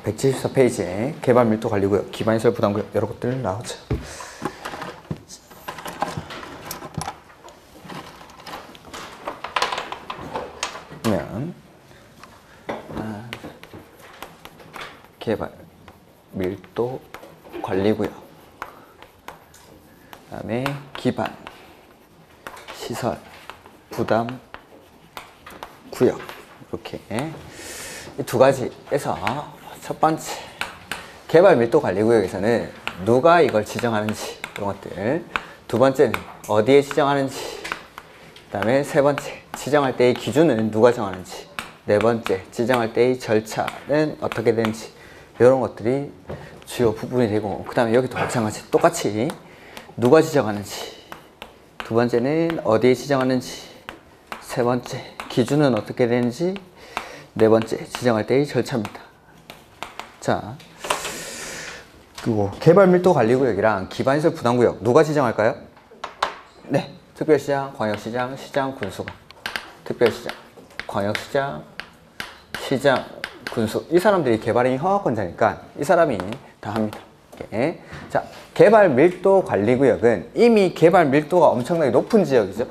174페이지에 개발 밀도 관리구역, 기반시설 부담구역 여러 것들 나오죠. 그러면 개발 밀도 관리구역, 그 다음에 기반 시설 부담 구역, 이렇게 이 두 가지에서 첫 번째 개발 밀도 관리 구역에서는 누가 이걸 지정하는지 이런 것들, 두 번째는 어디에 지정하는지, 그 다음에 세 번째 지정할 때의 기준은 누가 정하는지, 네 번째 지정할 때의 절차는 어떻게 되는지, 이런 것들이 주요 부분이 되고, 그 다음에 여기도 마찬가지 똑같이 누가 지정하는지, 두 번째는 어디에 지정하는지, 세 번째 기준은 어떻게 되는지, 네 번째 지정할 때의 절차입니다. 자, 그리고 개발 밀도 관리구역이랑 기반시설 부담구역 누가 지정할까요? 네, 특별시장, 광역시장, 시장, 군수가. 특별시장, 광역시장, 시장, 군수. 이 사람들이 개발행위 허가권자니까 이 사람이 다 합니다. 이렇게. 자, 개발 밀도 관리구역은 이미 개발 밀도가 엄청나게 높은 지역이죠.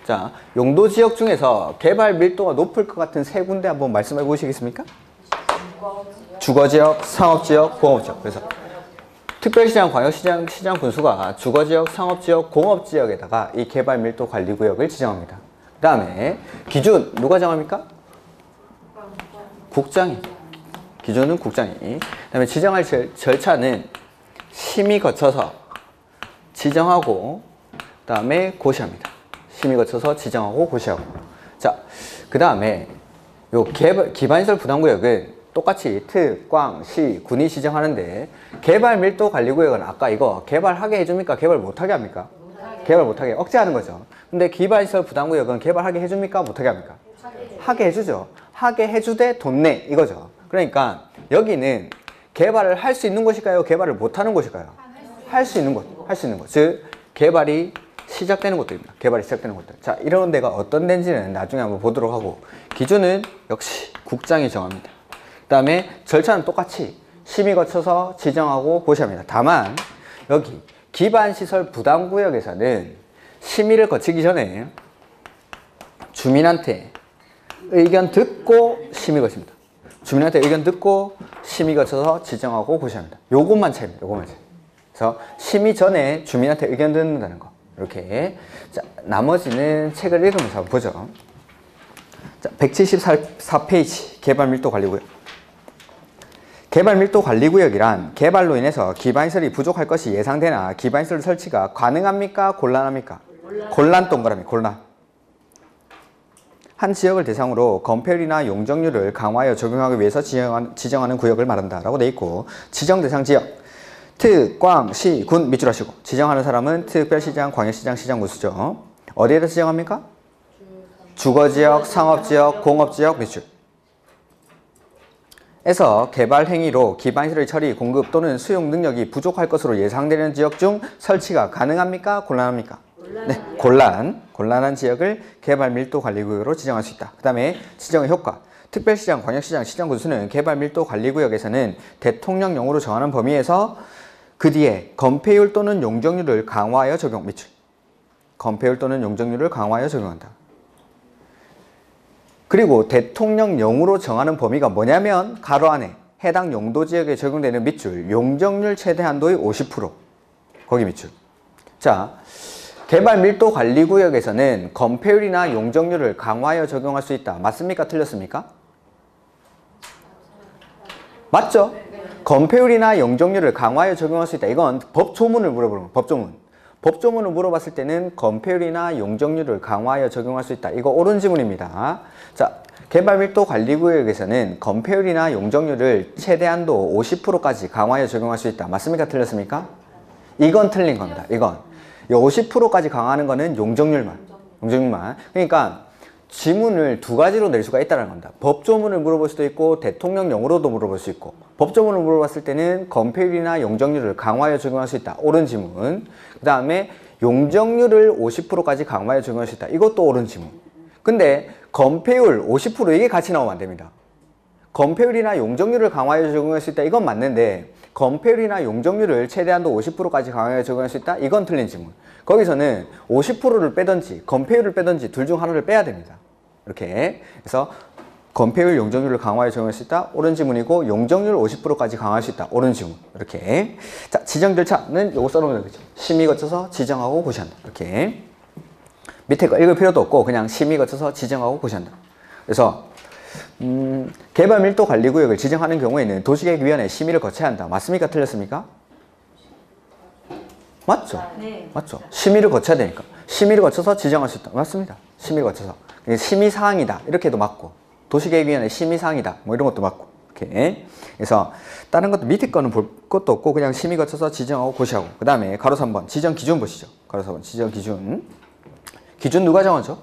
자, 용도 지역 중에서 개발 밀도가 높을 것 같은 세 군데 한번 말씀해 보시겠습니까? 주거지역, 상업지역, 공업지역. 그래서 특별시장, 광역시장, 시장, 군수가 주거지역, 상업지역, 공업지역에다가 이 개발 밀도 관리구역을 지정합니다. 그 다음에 기준 누가 정합니까? 국장이. 기준은 국장이. 그 다음에 지정할 절차는 심의 거쳐서 지정하고, 그 다음에 고시합니다. 심의 거쳐서 지정하고 고시하고. 자, 그 다음에 요 기반시설 부담구역은 똑같이 특, 광, 시, 군이 지정하는데, 개발 밀도 관리구역은 아까 이거 개발하게 해줍니까? 개발 못하게 합니까? 개발 못하게 억제하는 거죠. 근데 기반시설 부담구역은 개발하게 해줍니까? 못하게 합니까? 하게 해주죠. 하게 해주되 돈 내, 이거죠. 그러니까 여기는 개발을 할 수 있는 곳일까요? 개발을 못하는 곳일까요? 할 수 있는 곳, 할 수 있는 곳. 즉 개발이 시작되는 곳들입니다. 개발이 시작되는 곳들. 자, 이런 데가 어떤 데인지는 나중에 한번 보도록 하고, 기준은 역시 국장이 정합니다. 그 다음에 절차는 똑같이 심의 거쳐서 지정하고 고시합니다. 다만 여기 기반시설 부담구역에서는 심의를 거치기 전에 주민한테 의견 듣고 심의 거칩니다. 주민한테 의견 듣고 심의 거쳐서 지정하고 고시합니다. 요것만 차이입니다. 요것만 차이. 그래서 심의 전에 주민한테 의견 듣는다는 거. 이렇게. 자, 나머지는 책을 읽으면서 한번 보죠. 자, 174페이지 개발 밀도 관리구역. 개발 밀도 관리구역이란 개발로 인해서 기반시설이 부족할 것이 예상되나 기반시설 설치가 가능합니까? 곤란합니까? 곤란 동그라미, 곤란. 한 지역을 대상으로 건폐율이나 용적률을 강화하여 적용하기 위해서 지정하는 구역을 말한다 라고 돼 있고, 지정 대상 지역 특, 광, 시, 군 밑줄 하시고, 지정하는 사람은 특별시장, 광역시장, 시장, 군수죠. 어디에다 지정합니까? 주거지역, 상업지역, 공업지역 밑줄 에서 개발 행위로 기반시설 처리, 공급 또는 수용 능력이 부족할 것으로 예상되는 지역 중 설치가 가능합니까? 곤란합니까? 네, 곤란한 지역을 개발 밀도 관리구역으로 지정할 수 있다. 그 다음에 지정의 효과. 특별시장, 광역시장, 시장, 군수는 개발 밀도 관리구역에서는 대통령령으로 정하는 범위에서 그 뒤에 건폐율 또는 용적률을 강화하여 적용, 밑줄. 건폐율 또는 용적률을 강화하여 적용한다. 그리고 대통령령으로 정하는 범위가 뭐냐면 가로 안에 해당 용도지역에 적용되는 밑줄, 용적률 최대 한도의 50%. 거기 밑줄. 자, 개발 밀도 관리구역에서는 건폐율이나 용적률을 강화하여 적용할 수 있다. 맞습니까? 틀렸습니까? 맞죠? 건폐율이나 용적률을 강화하여 적용할 수 있다. 이건 법조문을 물어보는 거예요. 법조문. 법조문을 물어봤을 때는 건폐율이나 용적률을 강화하여 적용할 수 있다. 이거 옳은 지문입니다. 자, 개발 밀도 관리구역에서는 건폐율이나 용적률을 최대한도 50%까지 강화하여 적용할 수 있다. 맞습니까? 틀렸습니까? 이건 틀린 겁니다. 이건 50%까지 강화하는 거는 용적률만. 그러니까 지문을 두 가지로 낼 수가 있다는 겁니다. 법조문을 물어볼 수도 있고 대통령령으로도 물어볼 수 있고, 법조문을 물어봤을 때는 건폐율이나 용적률을 강화하여 적용할 수 있다. 옳은 지문. 그 다음에 용적률을 50%까지 강화하여 적용할 수 있다. 이것도 옳은 지문. 근데 건폐율 50% 이게 같이 나오면 안 됩니다. 건폐율이나 용적률을 강화해 적용할 수 있다. 이건 맞는데 건폐율이나 용적률을 최대한도 50%까지 강화해 적용할 수 있다. 이건 틀린 질문. 거기서는 50%를 빼든지 건폐율을 빼든지 둘 중 하나를 빼야 됩니다. 이렇게. 그래서 건폐율, 용적률을 강화해 적용할 수 있다. 옳은 지문이고 용적률 50%까지 강화할 수 있다. 옳은 지문. 이렇게. 자, 지정 절차는 요거 써놓으면 되겠죠. 심의 거쳐서 지정하고 고시한다. 이렇게. 밑에 거 읽을 필요도 없고 그냥 심의 거쳐서 지정하고 고시한다. 그래서 개발 밀도 관리 구역을 지정하는 경우에는 도시계획위원회 심의를 거쳐야 한다. 맞습니까? 틀렸습니까? 맞죠? 네. 맞죠? 심의를 거쳐야 되니까. 심의를 거쳐서 지정할 수 있다. 맞습니다. 심의를 거쳐서. 심의사항이다. 이렇게도 맞고. 도시계획위원회 심의사항이다. 뭐 이런 것도 맞고. 이렇게. 그래서 다른 것도 밑에 거는 볼 것도 없고 그냥 심의 거쳐서 지정하고 고시하고. 그 다음에 가로 3번 지정 기준 보시죠. 가로 4번 지정 기준. 기준 누가 정하죠?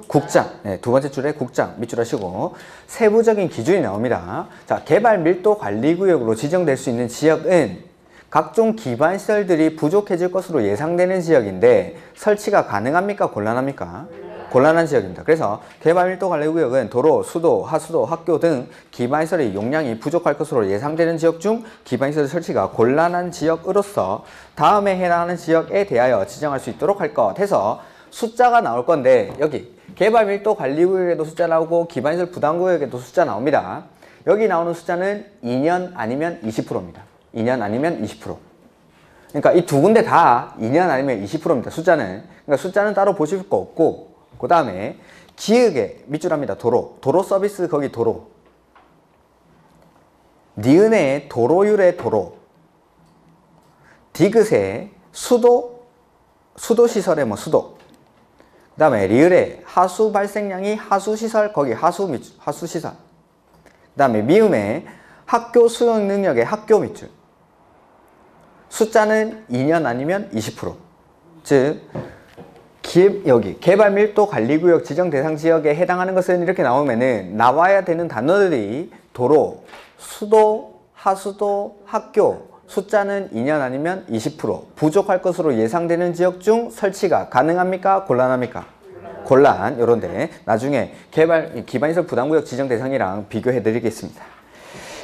국장. 네, 두 번째 줄에 국장 밑줄 하시고 세부적인 기준이 나옵니다. 자, 개발 밀도 관리 구역으로 지정될 수 있는 지역은 각종 기반시설들이 부족해질 것으로 예상되는 지역인데 설치가 가능합니까? 곤란합니까? 곤란한 지역입니다. 그래서 개발밀도관리구역은 도로, 수도, 하수도, 학교 등 기반시설의 용량이 부족할 것으로 예상되는 지역 중 기반시설 설치가 곤란한 지역으로서 다음에 해당하는 지역에 대하여 지정할 수 있도록 할 것 해서 숫자가 나올 건데 여기 개발밀도관리구역에도 숫자 나오고 기반시설 부담구역에도 숫자 나옵니다. 여기 나오는 숫자는 2년 아니면 20%입니다. 2년 아니면 20%. 그러니까 이 두 군데 다 2년 아니면 20%입니다. 숫자는. 그러니까 숫자는 따로 보실 거 없고 그 다음에 기역에 밑줄합니다. 도로. 도로 서비스 거기 도로. 니은의 도로율의 도로. 디귿의 수도. 수도시설의 뭐 수도. 그 다음에 리을의 하수 발생량이 하수시설 거기 하수시설. 그 다음에 미음의 학교 수용 능력의 학교 밑줄. 숫자는 2년 아니면 20%. 즉 여기 개발밀도관리구역 지정 대상 지역에 해당하는 것은 이렇게 나오면은 나와야 되는 단어들이 도로, 수도, 하수도, 학교. 숫자는 2년 아니면 20%. 부족할 것으로 예상되는 지역 중 설치가 가능합니까? 곤란합니까? 곤란. 요런데 나중에 기반시설 부담구역 지정 대상이랑 비교해 드리겠습니다.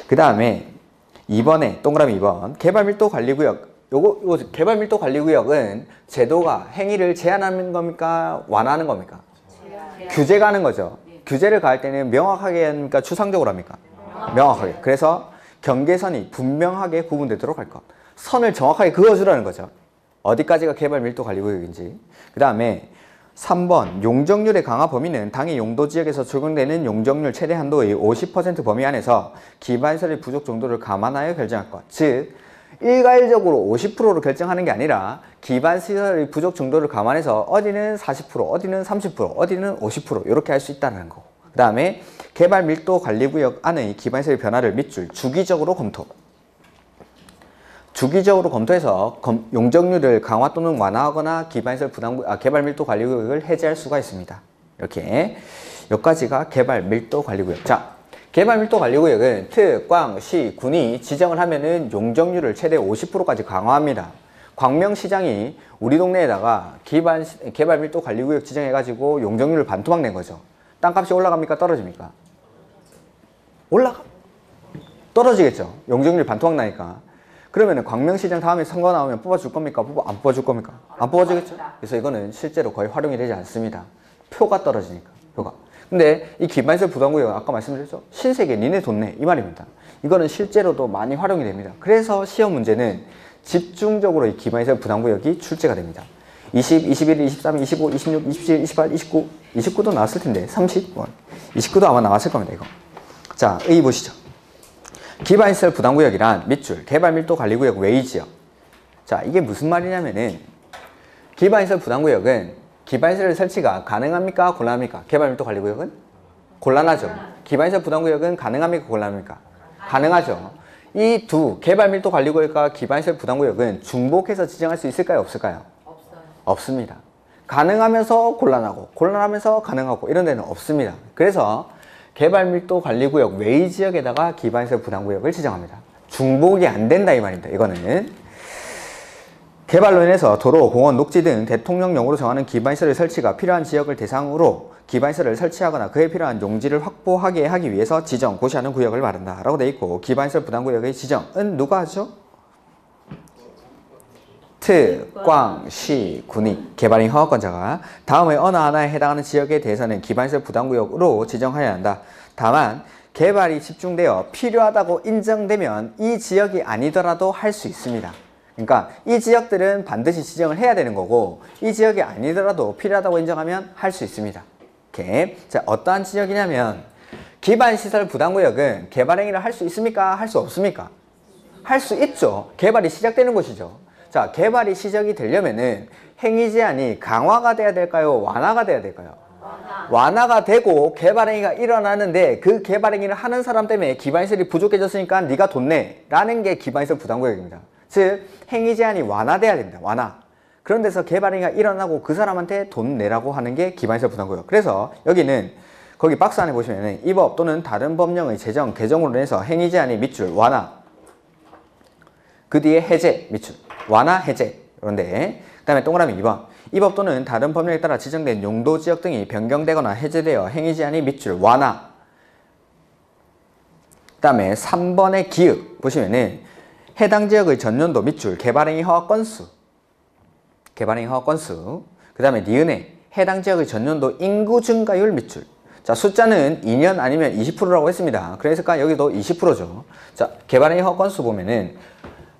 그 다음에 2번에 동그라미 2번 개발밀도관리구역. 요거 개발밀도관리구역은 제도가 행위를 제한하는 겁니까? 완화하는 겁니까? 규제가 하는 거죠. 규제를 가할 때는 명확하게 합니까? 추상적으로 합니까? 명확하게. 그래서 경계선이 분명하게 구분되도록 할 것. 선을 정확하게 그어주라는 거죠. 어디까지가 개발밀도관리구역인지. 그 다음에 3번 용적률의 강화 범위는 당해 용도지역에서 적용되는 용적률 최대 한도의 50% 범위 안에서 기반시설의 부족 정도를 감안하여 결정할 것. 즉 일괄적으로 50%로 결정하는 게 아니라 기반시설의 부족 정도를 감안해서 어디는 40%, 어디는 30%, 어디는 50% 이렇게 할 수 있다는 거고. 그 다음에 개발밀도관리구역 안의 기반시설의 변화를 밑줄 주기적으로 검토. 주기적으로 검토해서 용적률을 강화 또는 완화하거나 개발밀도관리구역을 해제할 수가 있습니다. 이렇게 여기까지가 개발밀도관리구역. 자, 개발밀도관리구역은 특, 광, 시, 군이 지정을 하면은 용적률을 최대 50%까지 강화합니다. 광명시장이 우리 동네에다가 개발밀도관리구역 지정해가지고 용적률을 반토막 낸 거죠. 땅값이 올라갑니까? 떨어집니까? 올라가. 떨어지겠죠. 용적률 반토막 나니까. 그러면은 광명시장 다음에 선거 나오면 뽑아줄 겁니까? 안 뽑아줄 겁니까? 안 뽑아주겠죠? 그래서 이거는 실제로 거의 활용이 되지 않습니다. 표가 떨어지니까. 표가. 근데 이 기반시설 부담구역은 아까 말씀드렸죠? 신세계 니네 돈 내. 이 말입니다. 이거는 실제로도 많이 활용이 됩니다. 그래서 시험 문제는 집중적으로 이 기반시설 부담구역이 출제가 됩니다. 20, 21, 23, 25, 26, 27, 28, 29. 29도 나왔을 텐데. 30. 29도 아마 나왔을 겁니다. 이거. 자, A 보시죠. 기반시설 부담구역이란 밑줄 개발밀도관리구역 외의 지역. 자, 이게 무슨 말이냐면은 기반시설 부담구역은 기반시설 설치가 가능합니까? 곤란합니까? 개발밀도관리구역은 곤란하죠. 기반시설 부담구역은 가능합니까? 곤란합니까? 가능하죠. 이 두 개발밀도관리구역과 기반시설 부담구역은 중복해서 지정할 수 있을까요? 없을까요? 없어요. 없습니다. 가능하면서 곤란하고 곤란하면서 가능하고 이런 데는 없습니다. 그래서 개발밀도관리구역 외의 지역에다가 기반시설 부담구역을 지정합니다. 중복이 안 된다 이 말입니다. 이거는 개발로 인해서 도로, 공원, 녹지 등 대통령령으로 정하는 기반시설 설치가 필요한 지역을 대상으로 기반시설을 설치하거나 그에 필요한 용지를 확보하게 하기 위해서 지정, 고시하는 구역을 말한다 라고 되어 있고, 기반시설 부담구역의 지정은 누가 하죠? 트, 꽝, 시, 군이, 개발행 허가권자가 다음의 어느 하나에 해당하는 지역에 대해서는 기반시설 부담구역으로 지정하여야 한다. 다만 개발이 집중되어 필요하다고 인정되면 이 지역이 아니더라도 할 수 있습니다. 그러니까 이 지역들은 반드시 지정을 해야 되는 거고, 이 지역이 아니더라도 필요하다고 인정하면 할 수 있습니다. 이렇게. 자, 어떠한 지역이냐면, 기반시설 부담구역은 개발행위를 할 수 있습니까? 할 수 없습니까? 할 수 있죠. 개발이 시작되는 곳이죠. 자, 개발이 시작이 되려면은 행위 제한이 강화가 돼야 될까요? 완화가 돼야 될까요? 완화가 되고 개발행위가 일어나는데, 그 개발행위를 하는 사람 때문에 기반시설이 부족해졌으니까 네가 돈 내 라는 게 기반시설 부담구역입니다. 즉 행위 제한이 완화돼야 됩니다. 완화. 그런 데서 개발행위가 일어나고 그 사람한테 돈 내라고 하는 게 기반시설 부담구역. 그래서 여기는 거기 박스 안에 보시면은 이 법 또는 다른 법령의 제정, 개정으로 인해서 행위 제한이 밑줄 완화, 그 뒤에 해제 밑줄 완화, 해제. 그런데 그 다음에 동그라미 2번, 이 법 또는 다른 법령에 따라 지정된 용도 지역 등이 변경되거나 해제되어 행위 제한이 밑줄 완화. 그 다음에 3번의 기읍 보시면은 해당 지역의 전년도 밑줄 개발행위 허가 건수, 개발행위 허가 건수. 그 다음에 니은에 해당 지역의 전년도 인구 증가율 밑줄. 자, 숫자는 2년 아니면 20%라고 했습니다. 그러니까 여기도 20%죠. 자, 개발행위 허가 건수 보면은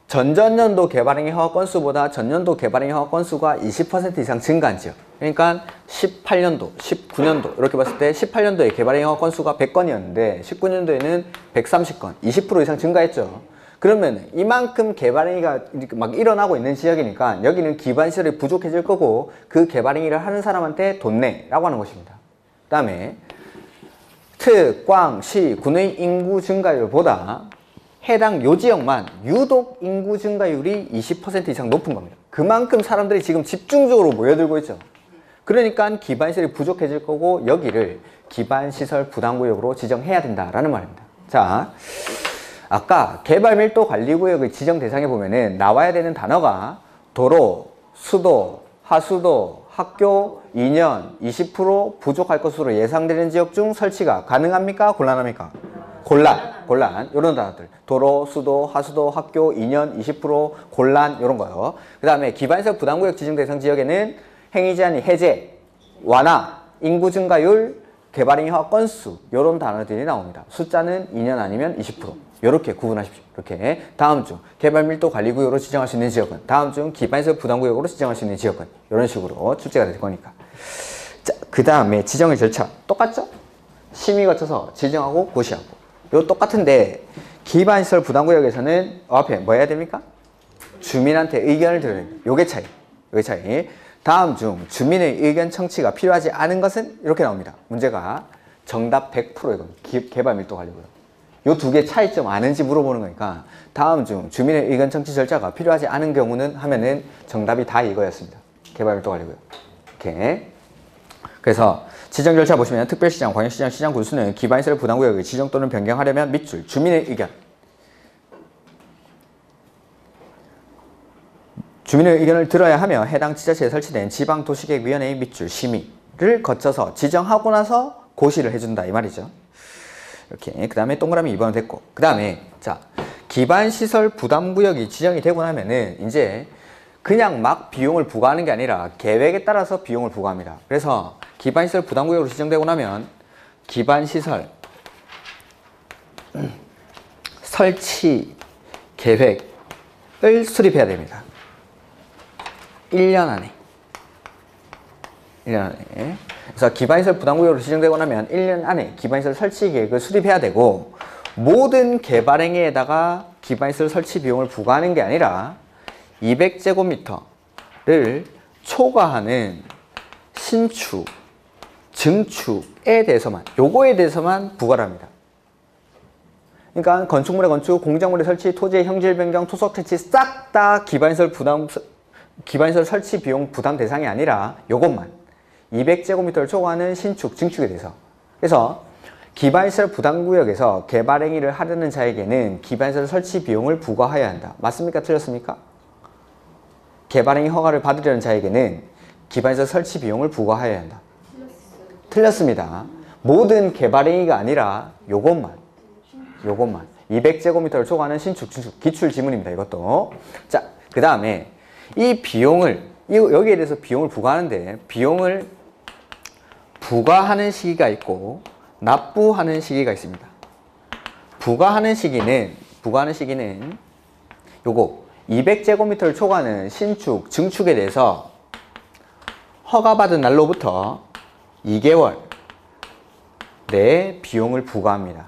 전전년도 개발행위 허가 건수보다 전년도 개발행위 허가 건수가 20% 이상 증가한 지역. 그러니까 18년도, 19년도 이렇게 봤을 때 18년도에 개발행위 허가 건수가 100건이었는데 19년도에는 130건, 20% 이상 증가했죠. 그러면 이만큼 개발행위가 막 일어나고 있는 지역이니까 여기는 기반시설이 부족해질 거고, 그 개발행위를 하는 사람한테 돈 내라고 하는 것입니다. 그 다음에 트, 꽝, 시, 군의 인구 증가율보다 해당 요 지역만 유독 인구 증가율이 20% 이상 높은 겁니다. 그만큼 사람들이 지금 집중적으로 모여들고 있죠. 그러니까 기반시설이 부족해질 거고, 여기를 기반시설 부담구역으로 지정해야 된다라는 말입니다. 자, 아까 개발밀도관리구역의 지정 대상에 보면은 나와야 되는 단어가 도로, 수도, 하수도, 학교 2년 20% 부족할 것으로 예상되는 지역 중 설치가 가능합니까? 곤란합니까? 곤란. 이런 단어들. 도로, 수도, 하수도, 학교 2년 20% 곤란, 이런 거요. 그 다음에 기반시설 부담구역 지정 대상 지역에는 행위 제한이 해제, 완화, 인구 증가율, 개발행위 허가 건수, 이런 단어들이 나옵니다. 숫자는 2년 아니면 20%. 이렇게 구분하십시오. 이렇게. 다음 중 개발밀도관리구역으로 지정할 수 있는 지역은, 다음 중 기반시설 부담구역으로 지정할 수 있는 지역은, 이런 식으로 출제가 될 거니까. 자, 그 다음에 지정의 절차 똑같죠? 심의 거쳐서 지정하고 고시하고. 요 똑같은데 기반시설 부담구역에서는 앞에 뭐 해야 됩니까? 주민한테 의견을 들어야 됩니다. 요게 차이. 다음 중 주민의 의견 청취가 필요하지 않은 것은 이렇게 나옵니다. 문제가 정답 100%이건 개발밀도관리구역. 요 두 개 차이점 아는지 물어보는 거니까, 다음 중 주민의 의견 청취 절차가 필요하지 않은 경우는 하면은 정답이 다 이거였습니다. 개발밀도관리구역. 이렇게. 그래서 지정 절차 보시면 특별시장, 광역시장, 시장 군수는 기반시설 부담구역을 지정 또는 변경하려면 밑줄 주민의 의견, 주민의 의견을 들어야 하며 해당 지자체에 설치된 지방도시계획위원회의 밑줄 심의를 거쳐서 지정하고 나서 고시를 해준다 이 말이죠. 이렇게. 그 다음에 동그라미 2번 됐고, 그 다음에 자, 기반시설 부담구역이 지정이 되고 나면은 이제 그냥 막 비용을 부과하는 게 아니라 계획에 따라서 비용을 부과합니다. 그래서 기반시설 부담구역으로 지정되고 나면 기반시설 설치 계획을 수립해야 됩니다. 1년 안에. 그래서 기반시설 부담구역으로 지정되고 나면 1년 안에 기반시설 설치 계획을 수립해야 되고, 모든 개발행위에다가 기반시설 설치 비용을 부과하는 게 아니라 200제곱미터를 초과하는 신축, 증축에 대해서만, 요거에 대해서만 부과를 합니다. 그러니까 건축물의 건축, 공작물의 설치, 토지의 형질 변경, 토속 채취 싹 다 기반시설 설치 비용 부담 대상이 아니라 요것만 200제곱미터를 초과하는 신축, 증축에 대해서. 그래서 기반시설 부담구역에서 개발행위를 하려는 자에게는 기반시설 설치 비용을 부과해야 한다. 맞습니까? 틀렸습니까? 개발행위 허가를 받으려는 자에게는 기반시설 설치 비용을 부과하여야 한다. 틀렸습니다. 모든 개발행위가 아니라 요것만 200제곱미터를 초과하는 신축, 증축, 기출 지문입니다. 이것도. 자, 그 다음에 이 비용을 여기에 대해서 비용을 부과하는데 비용을 부과하는 시기가 있고 납부하는 시기가 있습니다. 부과하는 시기는 요거 200제곱미터를 초과하는 신축, 증축에 대해서 허가받은 날로부터 2개월 내 비용을 부과합니다.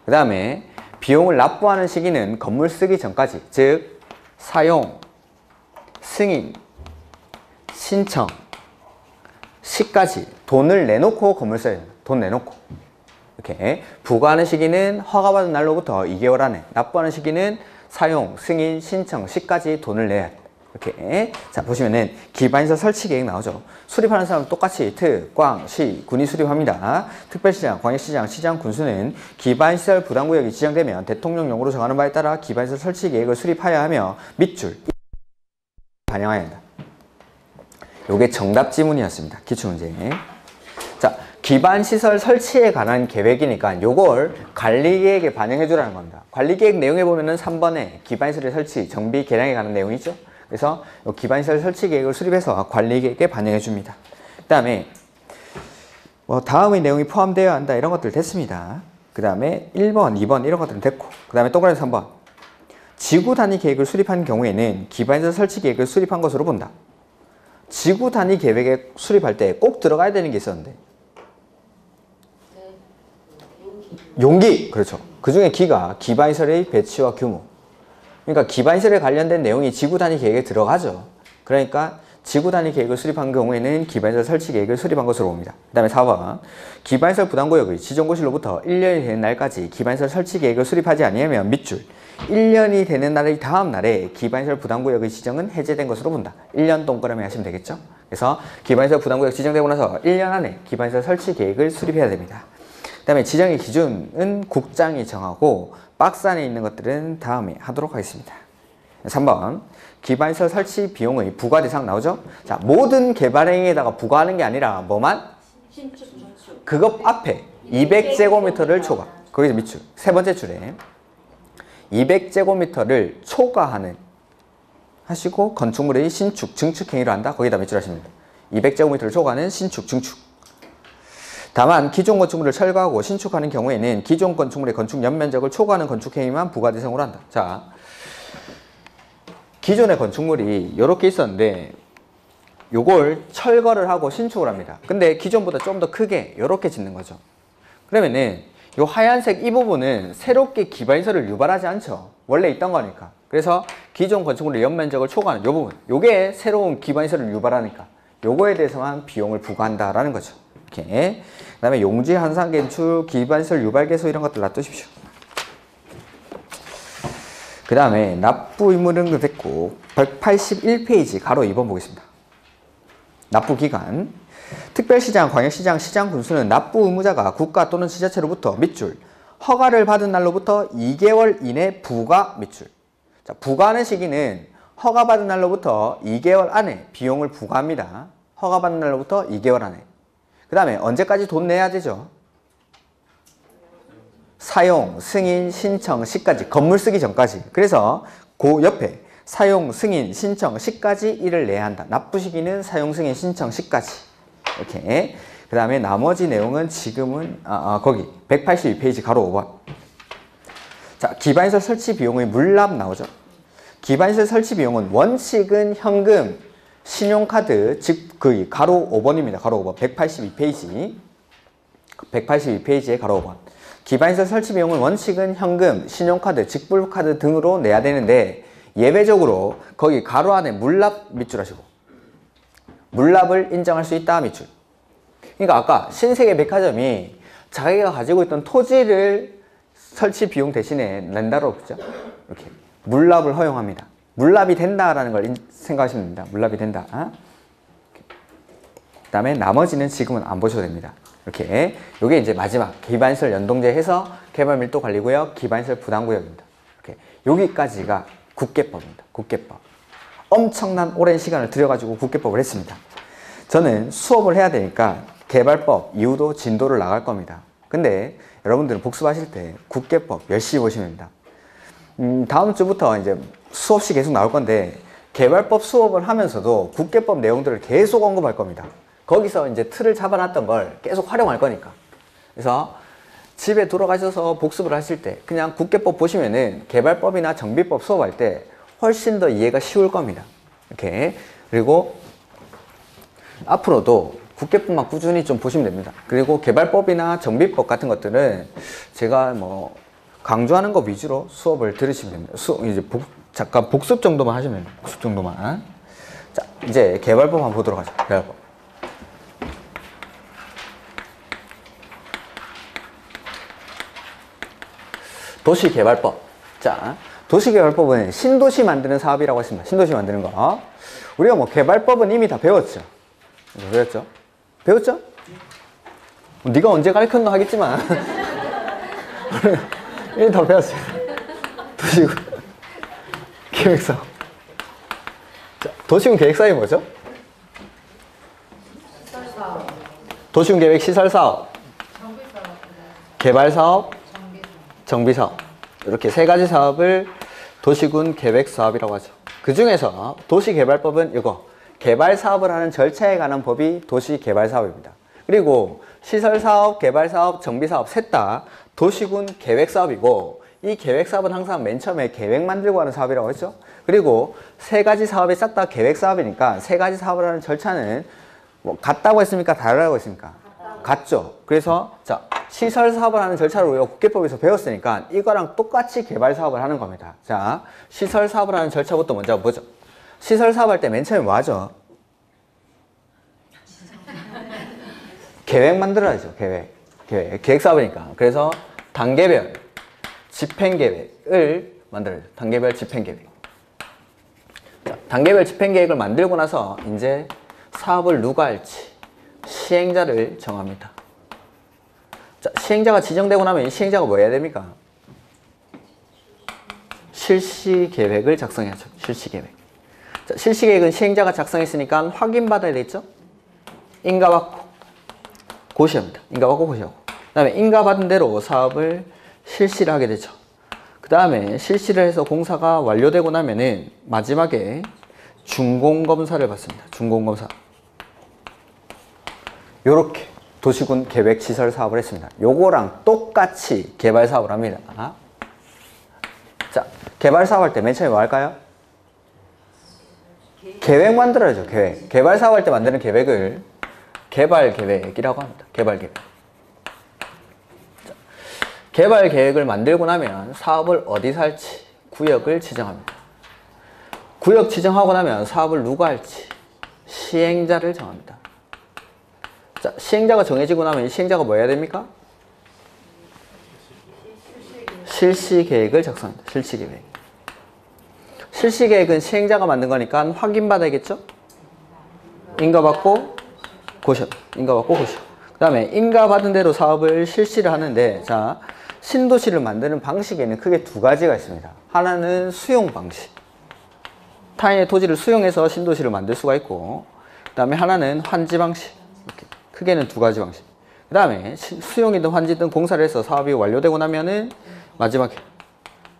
그 다음에 비용을 납부하는 시기는 건물 쓰기 전까지, 즉 사용, 승인, 신청, 시까지 돈을 내놓고 건물 써야 됩니다. 돈 내놓고. 이렇게 부과하는 시기는 허가받은 날로부터 2개월 안에, 납부하는 시기는 사용, 승인, 신청, 시까지 돈을 내야 돼. 이렇게. 자, 보시면은 기반시설 설치 계획 나오죠. 수립하는 사람은 똑같이 특, 광, 시, 군이 수립합니다. 특별시장, 광역시장, 시장, 군수는 기반시설 부담구역이 지정되면 대통령령으로 정하는 바에 따라 기반시설 설치 계획을 수립하여야 하며 밑줄 반영해야 한다. 요게 정답 지문이었습니다. 기출문제. 자, 기반시설 설치에 관한 계획이니까 요걸 관리계획에 반영해 주라는 겁니다. 관리계획 내용에 보면은 3번에 기반시설의 설치, 정비, 개량에 관한 내용이 있죠. 그래서 기반시설 설치 계획을 수립해서 관리계획에 반영해 줍니다. 그 다음에 다음의 내용이 포함되어야 한다 이런 것들 됐습니다. 그 다음에 1번, 2번 이런 것들은 됐고, 그 다음에 동그라미 3번 지구 단위 계획을 수립한 경우에는 기반시설 설치 계획을 수립한 것으로 본다. 지구 단위 계획에 수립할 때 꼭 들어가야 되는 게 있었는데 용기! 그렇죠. 그 중에 기가 기반시설의 배치와 규모. 그러니까 기반시설에 관련된 내용이 지구 단위 계획에 들어가죠. 그러니까 지구 단위 계획을 수립한 경우에는 기반시설 설치 계획을 수립한 것으로 봅니다. 그 다음에 4번 기반시설 부담구역의 지정고시로부터 1년이 되는 날까지 기반시설 설치 계획을 수립하지 아니하면 밑줄 1년이 되는 날의 다음 날에 기반시설 부담구역의 지정은 해제된 것으로 본다. 1년 동그라미 하시면 되겠죠. 그래서 기반시설 부담구역 지정되고 나서 1년 안에 기반시설 설치 계획을 수립해야 됩니다. 그 다음에 지정의 기준은 국장이 정하고 박스 안에 있는 것들은 다음에 하도록 하겠습니다. 3번 기반시설 설치 비용의 부과 대상 나오죠? 자, 모든 개발행위에다가 부과하는 게 아니라 뭐만? 그것 앞에 200제곱미터를 초과. 거기서 밑줄. 세 번째 줄에 200제곱미터를 초과하는 하시고 건축물의 신축, 증축 행위를 한다. 거기다 밑줄 하시면 됩니다. 200제곱미터를 초과하는 신축, 증축. 다만 기존 건축물을 철거하고 신축하는 경우에는 기존 건축물의 건축 연면적을 초과하는 건축 행위만 부과 대상으로 한다. 자, 기존의 건축물이 이렇게 있었는데 요걸 철거를 하고 신축을 합니다. 근데 기존보다 좀 더 크게 이렇게 짓는 거죠. 그러면은 요 하얀색 이 부분은 새롭게 기반시설을 유발하지 않죠. 원래 있던 거니까. 그래서 기존 건축물의 연면적을 초과하는 요 부분, 요게 새로운 기반시설을 유발하니까 요거에 대해서만 비용을 부과한다라는 거죠. 이렇게. 그 다음에 용지, 한상, 개출, 기반시설 유발 개소 이런 것들 놔두십시오. 그 다음에 납부 의무는 됐고 181페이지 가로 2번 보겠습니다. 납부 기간. 특별시장, 광역시장, 시장, 군수는 납부 의무자가 국가 또는 지자체로부터 밑줄 허가를 받은 날로부터 2개월 이내 부과 밑줄. 자, 부과하는 시기는 허가받은 날로부터 2개월 안에 비용을 부과합니다. 허가받은 날로부터 2개월 안에. 그 다음에 언제까지 돈 내야 되죠? 사용, 승인, 신청, 시까지. 건물 쓰기 전까지. 그래서 그 옆에 사용, 승인, 신청, 시까지 일을 내야 한다. 납부 시기는 사용, 승인, 신청, 시까지. 이렇게. 그 다음에 나머지 내용은 지금은 거기 182페이지 가로 5번. 자, 기반시설 설치 비용의 물납 나오죠. 기반시설 설치 비용은 원칙은 현금, 신용카드, 즉 그 가로 5번입니다. 가로 5번 182페이지 182페이지에 가로 5번. 기반시설 설치 비용은 원칙은 현금, 신용카드, 직불카드 등으로 내야 되는데 예외적으로 거기 가로 안에 물납 밑줄 하시고 물납을 인정할 수 있다 밑줄. 그러니까 아까 신세계 백화점이 자기가 가지고 있던 토지를 설치 비용 대신에 낸다로 그죠? 이렇게 물납을 허용합니다. 물납이 된다라는 걸 생각하시면 됩니다. 물납이 된다. 그 다음에 나머지는 지금은 안 보셔도 됩니다. 이렇게. 요게 이제 마지막 기반시설 연동제 해서 개발밀도관리구역, 기반시설 부담구역입니다. 이렇게. 여기까지가 국계법입니다. 국계법. 엄청난 오랜 시간을 들여가지고 국계법을 했습니다. 저는 수업을 해야 되니까 개발법, 이유도, 진도를 나갈 겁니다. 근데 여러분들은 복습하실 때 국계법 열심히 보시면 됩니다. 다음 주부터 이제 수업시 계속 나올 건데 개발법 수업을 하면서도 국계법 내용들을 계속 언급할 겁니다. 거기서 이제 틀을 잡아놨던 걸 계속 활용할 거니까. 그래서 집에 돌아가셔서 복습을 하실 때 그냥 국계법 보시면은 개발법이나 정비법 수업할 때 훨씬 더 이해가 쉬울 겁니다. 이렇게. 그리고 앞으로도 국계법만 꾸준히 좀 보시면 됩니다. 그리고 개발법이나 정비법 같은 것들은 제가 뭐 강조하는 것 위주로 수업을 들으시면 됩니다. 이제 잠깐 복습 정도만 하시면 됩니다. 복습 정도만. 자, 이제 개발법 한번 보도록 하죠. 개발법. 도시개발법. 자, 도시개발법은 신도시 만드는 사업이라고 했습니다. 신도시 만드는 거. 우리가 뭐 개발법은 이미 다 배웠죠. 배웠죠? 배웠죠? 네가 언제 가르쳤나 하겠지만 이미 다 배웠어요. 도시군 계획사업. 자, 도시군 계획사업이 뭐죠? 도시군 계획 시설사업, 개발사업, 정비사업. 이렇게 세 가지 사업을 도시군 계획사업이라고 하죠. 그 중에서 도시개발법은 이거 개발사업을 하는 절차에 관한 법이 도시개발사업입니다. 그리고 시설사업, 개발사업, 정비사업 셋 다 도시군 계획사업이고 이 계획사업은 항상 맨 처음에 계획 만들고 하는 사업이라고 했죠. 그리고 세 가지 사업이 싹 다 계획사업이니까 세 가지 사업을 하는 절차는 뭐 같다고 했습니까? 다르다고 했습니까? 같죠. 그래서 자, 시설 사업을 하는 절차를 우리가 국계법에서 배웠으니까 이거랑 똑같이 개발 사업을 하는 겁니다. 자, 시설 사업을 하는 절차부터 먼저 보죠. 시설 사업 할 때 맨 처음에 뭐 하죠? 계획 만들어야죠. 계획 사업이니까. 그래서 단계별 집행계획을 만들어야죠. 단계별 집행계획. 자, 단계별 집행계획을 만들고 나서 이제 사업을 누가 할지 시행자를 정합니다. 자, 시행자가 지정되고 나면 이 시행자가 뭐 해야 됩니까? 실시계획을 작성해야죠. 실시계획. 자, 실시계획은 시행자가 작성했으니까 확인받아야 되겠죠? 인가받고 고시합니다. 인가받고 고시하고. 그 다음에 인가받은 대로 사업을 실시를 하게 되죠. 그 다음에 실시를 해서 공사가 완료되고 나면은 마지막에 준공검사를 받습니다. 준공검사. 요렇게 도시군 계획 시설 사업을 했습니다. 요거랑 똑같이 개발 사업을 합니다. 자, 개발 사업 할 때 맨 처음에 뭐 할까요? 계획 만들어야죠. 계획. 개발 사업 할 때 만드는 계획을 개발 계획이라고 합니다. 개발 계획. 자, 개발 계획을 만들고 나면 사업을 어디서 할지 구역을 지정합니다. 구역 지정하고 나면 사업을 누가 할지 시행자를 정합니다. 자, 시행자가 정해지고 나면 이 시행자가 뭐 해야 됩니까? 실시계획을 작성합니다. 실시계획. 실시계획은 시행자가 만든 거니까 확인받아야겠죠? 인가받고 고시업. 인가받고 고시업. 그 다음에 인가받은 대로 사업을 실시를 하는데, 자, 신도시를 만드는 방식에는 크게 두 가지가 있습니다. 하나는 수용 방식. 타인의 토지를 수용해서 신도시를 만들 수가 있고, 그 다음에 하나는 환지 방식. 이렇게 크게는 두 가지 방식. 그 다음에 수용이든 환지든 공사를 해서 사업이 완료되고 나면은 마지막에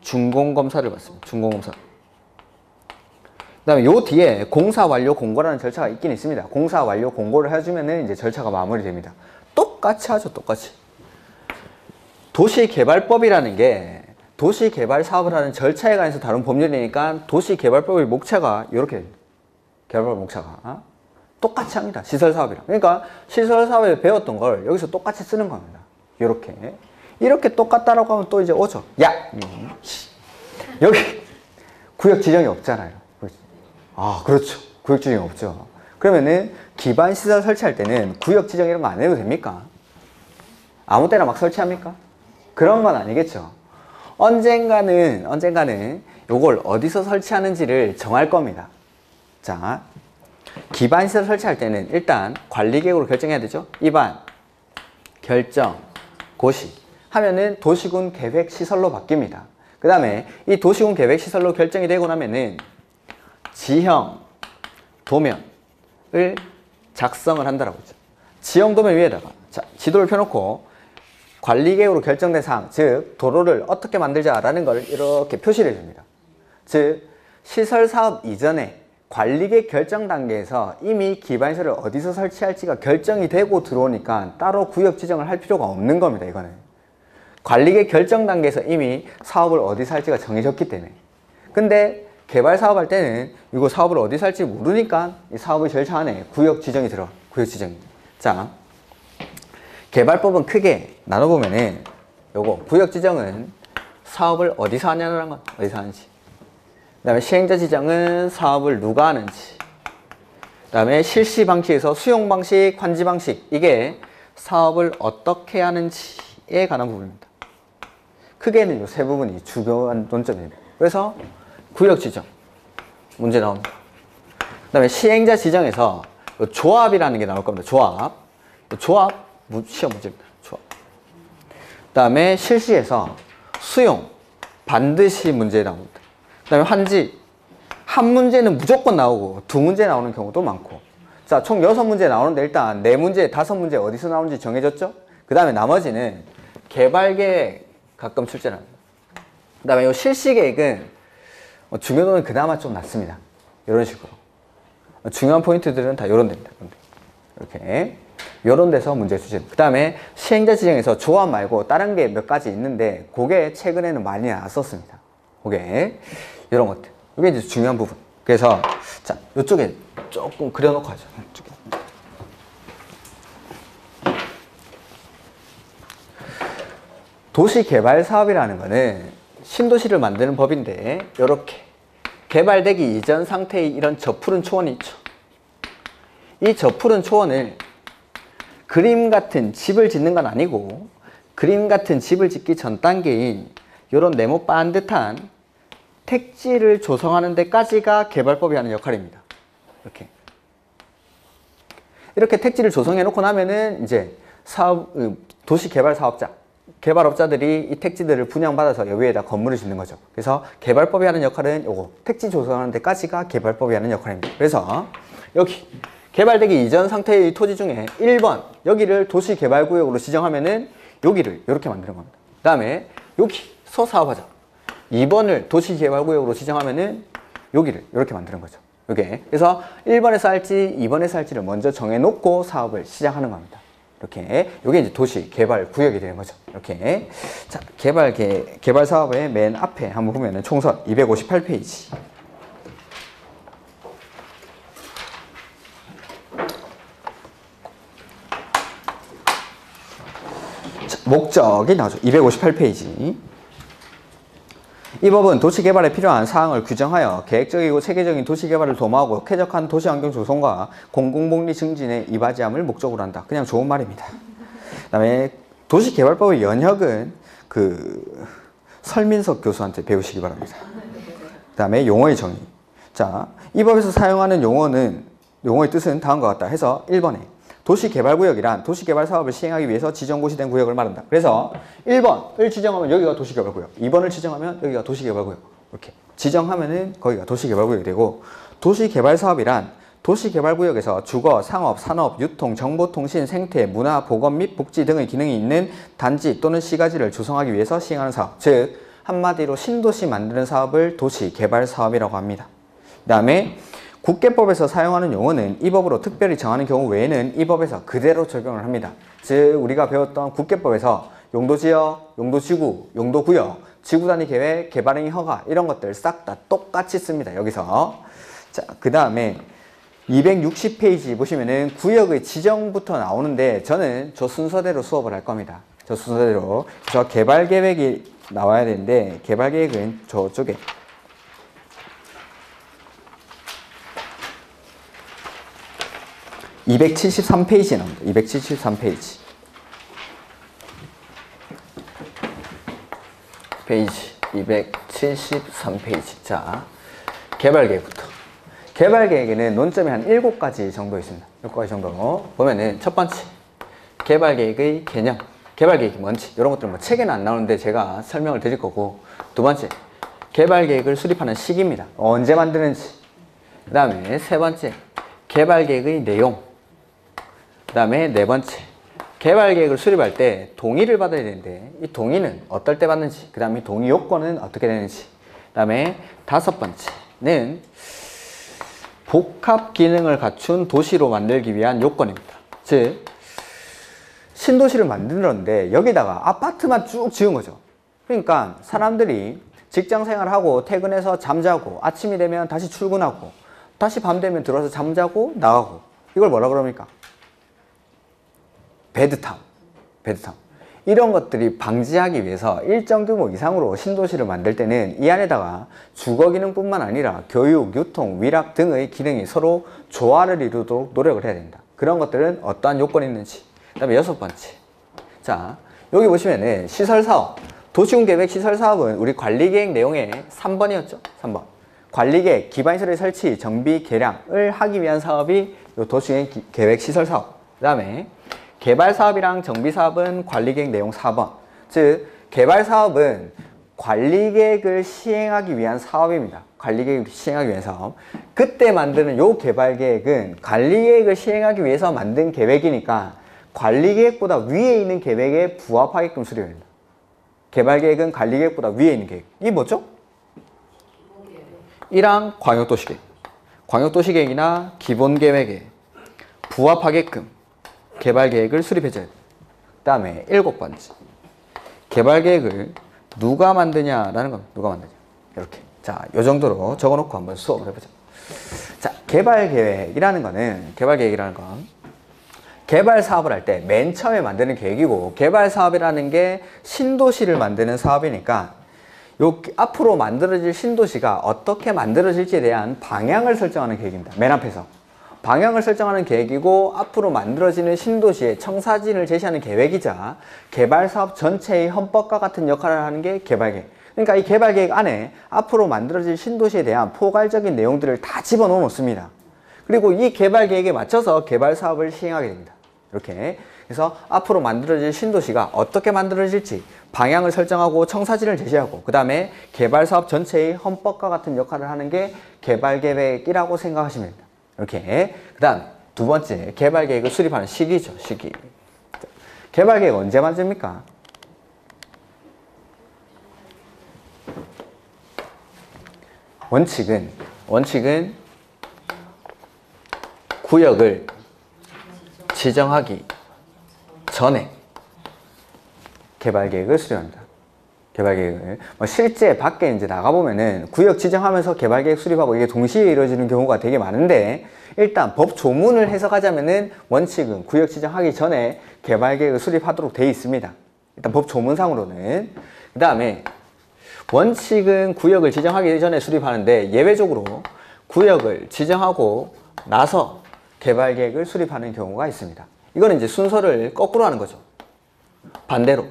준공검사를 받습니다. 준공검사. 그 다음에 요 뒤에 공사 완료 공고라는 절차가 있긴 있습니다. 공사 완료 공고를 해주면은 이제 절차가 마무리됩니다. 똑같이 하죠. 똑같이. 도시개발법이라는 게 도시개발 사업을 하는 절차에 관해서 다룬 법률이니까 도시개발법의 목차가 이렇게 됩니다. 개발법 목차가. 똑같이 합니다. 시설사업이랑. 그러니까 시설사업에 배웠던 걸 여기서 똑같이 쓰는 겁니다. 이렇게 똑같다라고 하면 또 이제 오죠. 야! 여기 구역 지정이 없잖아요. 그렇죠. 구역 지정이 없죠. 그러면은 기반 시설 설치할 때는 구역 지정 이런 거 안 해도 됩니까? 아무 때나 막 설치합니까? 그런 건 아니겠죠. 언젠가는 요걸 어디서 설치하는지를 정할 겁니다. 자, 기반 시설 설치할 때는 일단 관리계획으로 결정해야 되죠. 입안, 결정, 고시 하면은 도시군 계획 시설로 바뀝니다. 그 다음에 이 도시군 계획 시설로 결정이 되고 나면은 지형, 도면을 작성을 한다라고 했죠. 지형, 도면 위에다가 자, 지도를 펴놓고 관리계획으로 결정된 사항, 즉 도로를 어떻게 만들자라는 걸 이렇게 표시를 해줍니다. 즉 시설사업 이전에 관리계획 결정 단계에서 이미 기반시설을 어디서 설치할지가 결정이 되고 들어오니까 따로 구역 지정을 할 필요가 없는 겁니다. 이거는 관리계획 결정 단계에서 이미 사업을 어디서 할지가 정해졌기 때문에. 근데 개발 사업할 때는 이거 사업을 어디서 할지 모르니까 이 사업의 절차 안에 구역 지정이 들어가. 구역 지정이. 자, 개발법은 크게 나눠보면은 요거 구역 지정은 사업을 어디서 하냐는 건 어디서 하는지, 그 다음에 시행자 지정은 사업을 누가 하는지, 그 다음에 실시 방식에서 수용 방식, 환지 방식, 이게 사업을 어떻게 하는지에 관한 부분입니다. 크게는 이 세 부분이 중요한 논점입니다. 그래서 구역 지정 문제 나옵니다. 그 다음에 시행자 지정에서 조합이라는 게 나올 겁니다. 조합 시험 문제입니다. 조합. 그 다음에 실시에서 수용 반드시 문제 나옵니다. 그 다음에 환지, 한 문제는 무조건 나오고 두 문제 나오는 경우도 많고. 자, 총 6문제 나오는데 일단 4문제, 5문제 어디서 나오는지 정해졌죠? 그 다음에 나머지는 개발계획 가끔 출제를 합니다. 그 다음에 이 실시계획은 중요도는 그나마 좀 낮습니다. 이런 식으로. 중요한 포인트들은 다 요런 데입니다. 이렇게. 요런 데서 문제 수준. 그 다음에 시행자 지정에서 조합 말고 다른 게 몇 가지 있는데 그게 최근에는 많이 나왔었습니다. 그게 이런 것들. 이게 이제 중요한 부분. 그래서 자, 이쪽에 조금 그려놓고 하죠. 이쪽에. 도시개발 사업이라는 거는 신도시를 만드는 법인데 이렇게 개발되기 이전 상태의 이런 저푸른 초원이 있죠. 이 저푸른 초원을 그림 같은 집을 짓는 건 아니고 그림 같은 집을 짓기 전 단계인 이런 네모 반듯한 택지를 조성하는 데까지가 개발법이 하는 역할입니다. 이렇게 택지를 조성해 놓고 나면은 이제 도시개발 사업자, 개발업자들이 이 택지들을 분양받아서 여기에다 건물을 짓는 거죠. 그래서 개발법이 하는 역할은 요거 택지 조성하는 데까지가 개발법이 하는 역할입니다. 그래서 여기 개발되기 이전 상태의 토지 중에 1번 여기를 도시개발구역으로 지정하면은 여기를 이렇게 만드는 겁니다. 그 다음에 여기서 사업하자. 2번을 도시개발구역으로 지정하면은 여기를 이렇게 만드는 거죠. 이게 그래서 1번에서 할지 2번에서 할지를 먼저 정해놓고 사업을 시작하는 겁니다. 이렇게 이게 이제 도시개발구역이 되는 거죠. 이렇게 자 개발 사업의 맨 앞에 한번 보면은 총선 258페이지. 목적이 나오죠. 258페이지. 이 법은 도시개발에 필요한 사항을 규정하여 계획적이고 체계적인 도시개발을 도모하고 쾌적한 도시환경 조성과 공공복리 증진에 이바지함을 목적으로 한다. 그냥 좋은 말입니다. 그 다음에 도시개발법의 연혁은 설민석 교수한테 배우시기 바랍니다. 그 다음에 용어의 정의. 자, 이 법에서 사용하는 용어의 뜻은 다음과 같다 해서 1번에 도시개발구역이란 도시개발 사업을 시행하기 위해서 지정고시 된 구역을 말한다. 그래서 1번을 지정하면 여기가 도시개발구역, 2번을 지정하면 여기가 도시개발구역. 이렇게 지정하면은 거기가 도시개발구역이 되고, 도시개발사업이란 도시개발구역에서 주거, 상업, 산업, 유통, 정보통신, 생태, 문화, 보건 및 복지 등의 기능이 있는 단지 또는 시가지를 조성하기 위해서 시행하는 사업, 즉 한마디로 신도시 만드는 사업을 도시개발사업이라고 합니다. 그 다음에 국계법에서 사용하는 용어는 이 법으로 특별히 정하는 경우 외에는 이 법에서 그대로 적용을 합니다. 즉 우리가 배웠던 국계법에서 용도지역, 용도지구, 용도구역, 지구단위계획, 개발행위 허가 이런 것들 싹 다 똑같이 씁니다. 여기서. 자, 그 다음에 260페이지 보시면은 구역의 지정부터 나오는데 저는 저 순서대로 수업을 할 겁니다. 저 순서대로. 그래서 개발계획이 나와야 되는데 개발계획은 저쪽에 273페이지에 나옵니다. 273페이지. 페이지 273페이지. 자, 개발계획부터. 개발계획에는 논점이 한 7가지 정도 있습니다. 7가지 정도. 보면은 첫 번째, 개발계획의 개념. 개발계획이 뭔지 이런 것들은 뭐 책에는 안 나오는데 제가 설명을 드릴 거고, 두 번째, 개발계획을 수립하는 시기입니다. 언제 만드는지. 그 다음에 세 번째, 개발계획의 내용. 그 다음에 네 번째, 개발계획을 수립할 때 동의를 받아야 되는데 이 동의는 어떨 때 받는지, 그 다음에 동의 요건은 어떻게 되는지. 그 다음에 다섯 번째는 복합 기능을 갖춘 도시로 만들기 위한 요건입니다. 즉 신도시를 만들었는데 여기다가 아파트만 쭉 지은 거죠. 그러니까 사람들이 직장 생활하고 퇴근해서 잠자고 아침이 되면 다시 출근하고 다시 밤 되면 들어와서 잠자고 나가고, 이걸 뭐라 그럽니까? 베드타운. 베드타운. 이런 것들이 방지하기 위해서 일정 규모 이상으로 신도시를 만들 때는 이 안에다가 주거 기능뿐만 아니라 교육, 유통, 위락 등의 기능이 서로 조화를 이루도록 노력을 해야 된다. 그런 것들은 어떠한 요건이 있는지. 그 다음에 여섯 번째, 자 여기 보시면은 시설사업, 도시군계획 시설사업은 우리 관리계획 내용의 3번이었죠. 3번. 관리계획, 기반시설의 설치, 정비, 개량을 하기 위한 사업이 요 도시계획 시설사업. 그 다음에 개발사업이랑 정비사업은 관리계획 내용 4번. 즉 개발사업은 관리계획을 시행하기 위한 사업입니다. 관리계획을 시행하기 위한 사업. 그때 만드는 요 개발계획은 관리계획을 시행하기 위해서 만든 계획이니까 관리계획보다 위에 있는 계획에 부합하게끔 수립해야 된다. 개발계획은 관리계획보다 위에 있는 계획. 이게 뭐죠? 1항 광역도시계획. 광역도시계획이나 기본계획에 부합하게끔 개발계획을 수립해줘야 돼. 그 다음에 일곱 번째, 개발계획을 누가 만드냐라는 겁니다. 누가 만드냐. 이렇게. 자, 요 정도로 적어놓고 한번 수업을 해보자. 자, 개발계획이라는 건 개발 사업을 할 때 맨 처음에 만드는 계획이고, 개발 사업이라는 게 신도시를 만드는 사업이니까 요 앞으로 만들어질 신도시가 어떻게 만들어질지에 대한 방향을 설정하는 계획입니다. 맨 앞에서 방향을 설정하는 계획이고, 앞으로 만들어지는 신도시의 청사진을 제시하는 계획이자 개발 사업 전체의 헌법과 같은 역할을 하는 게 개발계획. 그러니까 이 개발계획 안에 앞으로 만들어질 신도시에 대한 포괄적인 내용들을 다 집어넣어 놓습니다. 그리고 이 개발계획에 맞춰서 개발 사업을 시행하게 됩니다. 이렇게. 그래서 앞으로 만들어질 신도시가 어떻게 만들어질지 방향을 설정하고 청사진을 제시하고, 그 다음에 개발사업 전체의 헌법과 같은 역할을 하는 게 개발계획이라고 생각하시면 됩니다. 이렇게. 그 다음 두 번째, 개발계획을 수립하는 시기죠. 시기. 개발계획 언제 만듭니까? 원칙은 구역을 지정하기 전에 개발계획을 수립합니다. 개발계획을. 실제 밖에 이제 나가보면은 구역 지정하면서 개발계획 수립하고 이게 동시에 이루어지는 경우가 되게 많은데, 일단 법 조문을 해석하자면은 원칙은 구역 지정하기 전에 개발계획을 수립하도록 되어 있습니다. 일단 법 조문상으로는. 그 다음에 원칙은 구역을 지정하기 전에 수립하는데, 예외적으로 구역을 지정하고 나서 개발계획을 수립하는 경우가 있습니다. 이거는 이제 순서를 거꾸로 하는 거죠. 반대로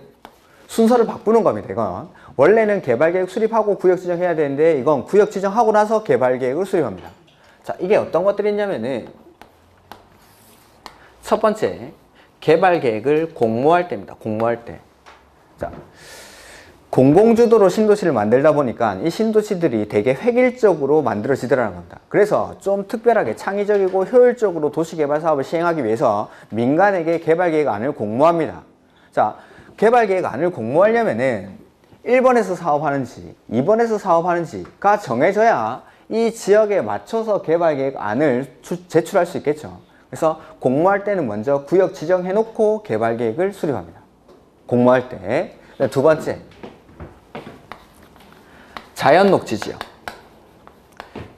순서를 바꾸는 겁니다. 이건 원래는 개발계획 수립하고 구역 지정해야 되는데, 이건 구역 지정하고 나서 개발계획을 수립합니다. 자, 이게 어떤 것들이 있냐면은, 첫 번째, 개발계획을 공모할 때입니다. 공모할 때. 자, 공공주도로 신도시를 만들다 보니까 이 신도시들이 되게 획일적으로 만들어지더라는 겁니다. 그래서 좀 특별하게 창의적이고 효율적으로 도시개발 사업을 시행하기 위해서 민간에게 개발계획안을 공모합니다. 자, 개발계획안을 공모하려면은 1번에서 사업하는지 2번에서 사업하는지가 정해져야 이 지역에 맞춰서 개발계획안을 제출할 수 있겠죠. 그래서 공모할 때는 먼저 구역 지정해놓고 개발계획을 수립합니다. 공모할 때. 두 번째, 자연 녹지지역.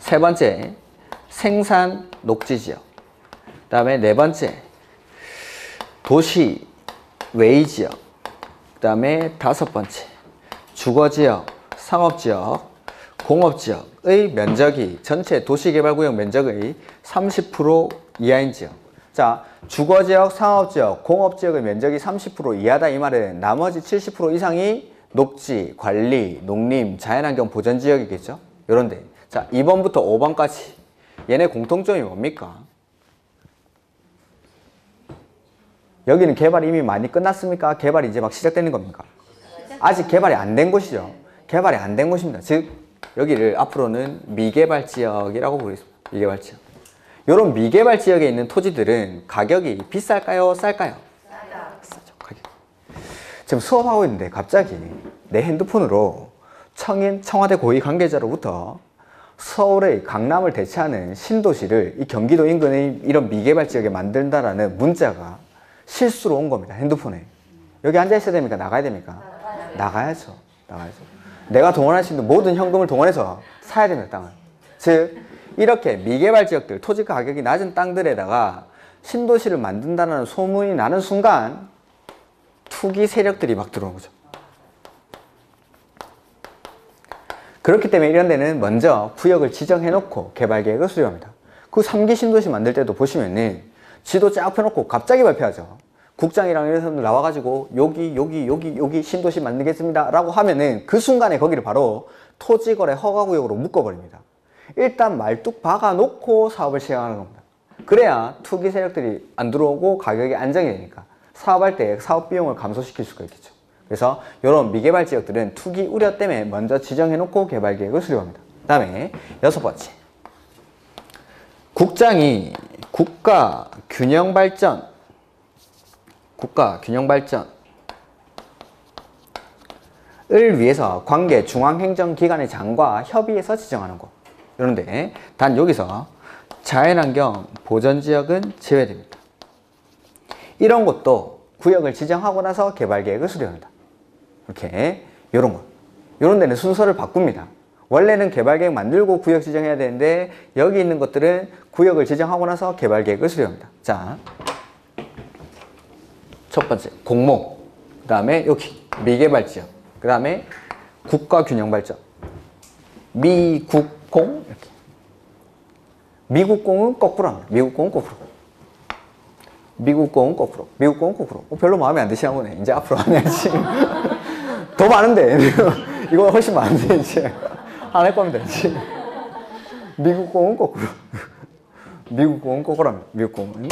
세 번째, 생산 녹지지역. 그 다음에 네 번째, 도시 외지역. 그 다음에 다섯 번째, 주거지역, 상업지역, 공업지역의 면적이 전체 도시개발구역 면적의 30% 이하인 지역. 자, 주거지역, 상업지역, 공업지역의 면적이 30% 이하다 이 말은 나머지 70% 이상이 녹지, 관리, 농림, 자연환경 보전지역이겠죠? 요런데. 자, 2번부터 5번까지 얘네 공통점이 뭡니까? 여기는 개발이 이미 많이 끝났습니까? 개발이 이제 막 시작되는 겁니까? 아직 개발이 안 된 곳이죠. 개발이 안 된 곳입니다. 즉 여기를 앞으로는 미개발 지역이라고 부르겠습니다. 미개발지역. 이런 미개발지역에 있는 토지들은 가격이 비쌀까요? 쌀까요? 싸죠. 가격. 지금 수업하고 있는데 갑자기 내 핸드폰으로 청와대 고위 관계자로부터 서울의 강남을 대체하는 신도시를 이 경기도 인근의 이런 미개발 지역에 만든다라는 문자가 실수로 온 겁니다. 핸드폰에. 여기 앉아 있어야 됩니까? 나가야 됩니까? 나가야죠. 나가야죠. 내가 동원할 수 있는 모든 현금을 동원해서 사야 됩니다. 땅을. 즉 이렇게 미개발 지역들, 토지 가격이 낮은 땅들에다가 신도시를 만든다는 소문이 나는 순간 투기 세력들이 막 들어오는 거죠. 그렇기 때문에 이런 데는 먼저 구역을 지정해놓고 개발계획을 수립합니다. 그 3기 신도시 만들 때도 보시면은 지도 쫙 펴놓고 갑자기 발표하죠. 국장이랑 이런 사람들 나와가지고 여기 신도시 만들겠습니다 라고 하면은 그 순간에 거기를 바로 토지거래 허가구역으로 묶어버립니다. 일단 말뚝 박아놓고 사업을 시행하는 겁니다. 그래야 투기 세력들이 안 들어오고 가격이 안정이 되니까 사업할 때 사업 비용을 감소시킬 수가 있겠죠. 그래서 이런 미개발 지역들은 투기 우려 때문에 먼저 지정해놓고 개발계획을 수립합니다. 그 다음에 6번째, 국장이 국가균형발전을 위해서 관계 중앙행정기관의 장과 협의해서 지정하는 것. 그런데 단 여기서 자연환경 보전지역은 제외됩니다. 이런 것도 구역을 지정하고 나서 개발계획을 수립합니다. 이렇게 요런 것, 요런 데는 순서를 바꿉니다. 원래는 개발계획 만들고 구역 지정해야 되는데 여기 있는 것들은 구역을 지정하고 나서 개발계획을 수립합니다. 자, 첫 번째 공모, 그 다음에 여기 미개발지역, 그 다음에 국가균형발전, 미국공, 이렇게. 미국공은 거꾸로 합니다. 미국공은 거꾸로. 미국공은 거꾸로. 미국공은 거꾸로. 별로 마음에 안 드시나 보네. 이제 앞으로 안 해야지. 더 많은데. 이거 훨씬 많은데, 이제. 안 할 겁니다, 이제. 미국공은 거꾸로. 미국공은 거꾸로 합니다. 미국공은.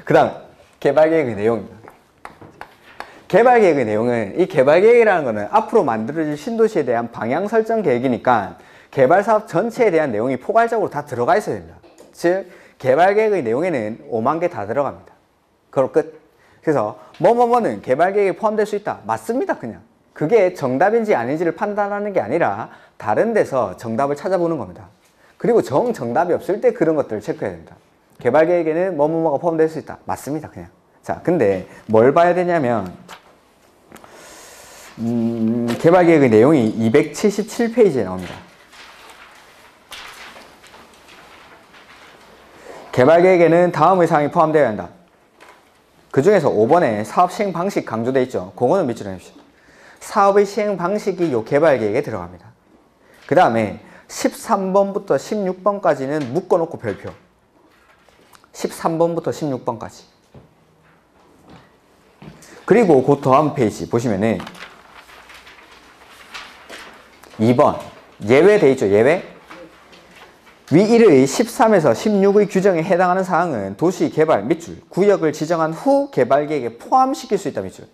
그 다음, 개발계획의 내용입니다. 개발계획의 내용은, 이 개발계획이라는 거는 앞으로 만들어질 신도시에 대한 방향 설정 계획이니까 개발사업 전체에 대한 내용이 포괄적으로 다 들어가 있어야 됩니다. 즉, 개발계획의 내용에는 5만 개 다 들어갑니다. 그럼 끝. 그래서 뭐뭐뭐는 개발계획에 포함될 수 있다. 맞습니다. 그냥. 그게 정답인지 아닌지를 판단하는 게 아니라 다른 데서 정답을 찾아보는 겁니다. 그리고 정답이 없을 때 그런 것들을 체크해야 됩니다. 개발계획에는 뭐뭐뭐가 포함될 수 있다. 맞습니다. 그냥. 자, 근데 뭘 봐야 되냐면 개발계획의 내용이 277페이지에 나옵니다. 개발계획에는 다음의 사항이 포함되어야 한다. 그 중에서 5번에 사업 시행 방식 강조되어 있죠. 그거는 밑줄에 해주십시오. 사업의 시행 방식이 요 개발계획에 들어갑니다. 그 다음에 13번부터 16번까지는 묶어놓고 별표. 13번부터 16번까지. 그리고 그 다음 페이지 보시면은 2번 예외돼 있죠. 예외. 위 1의 13에서 16의 규정에 해당하는 사항은 도시개발 밑줄 구역을 지정한 후 개발계획에 포함시킬 수 있다 밑줄.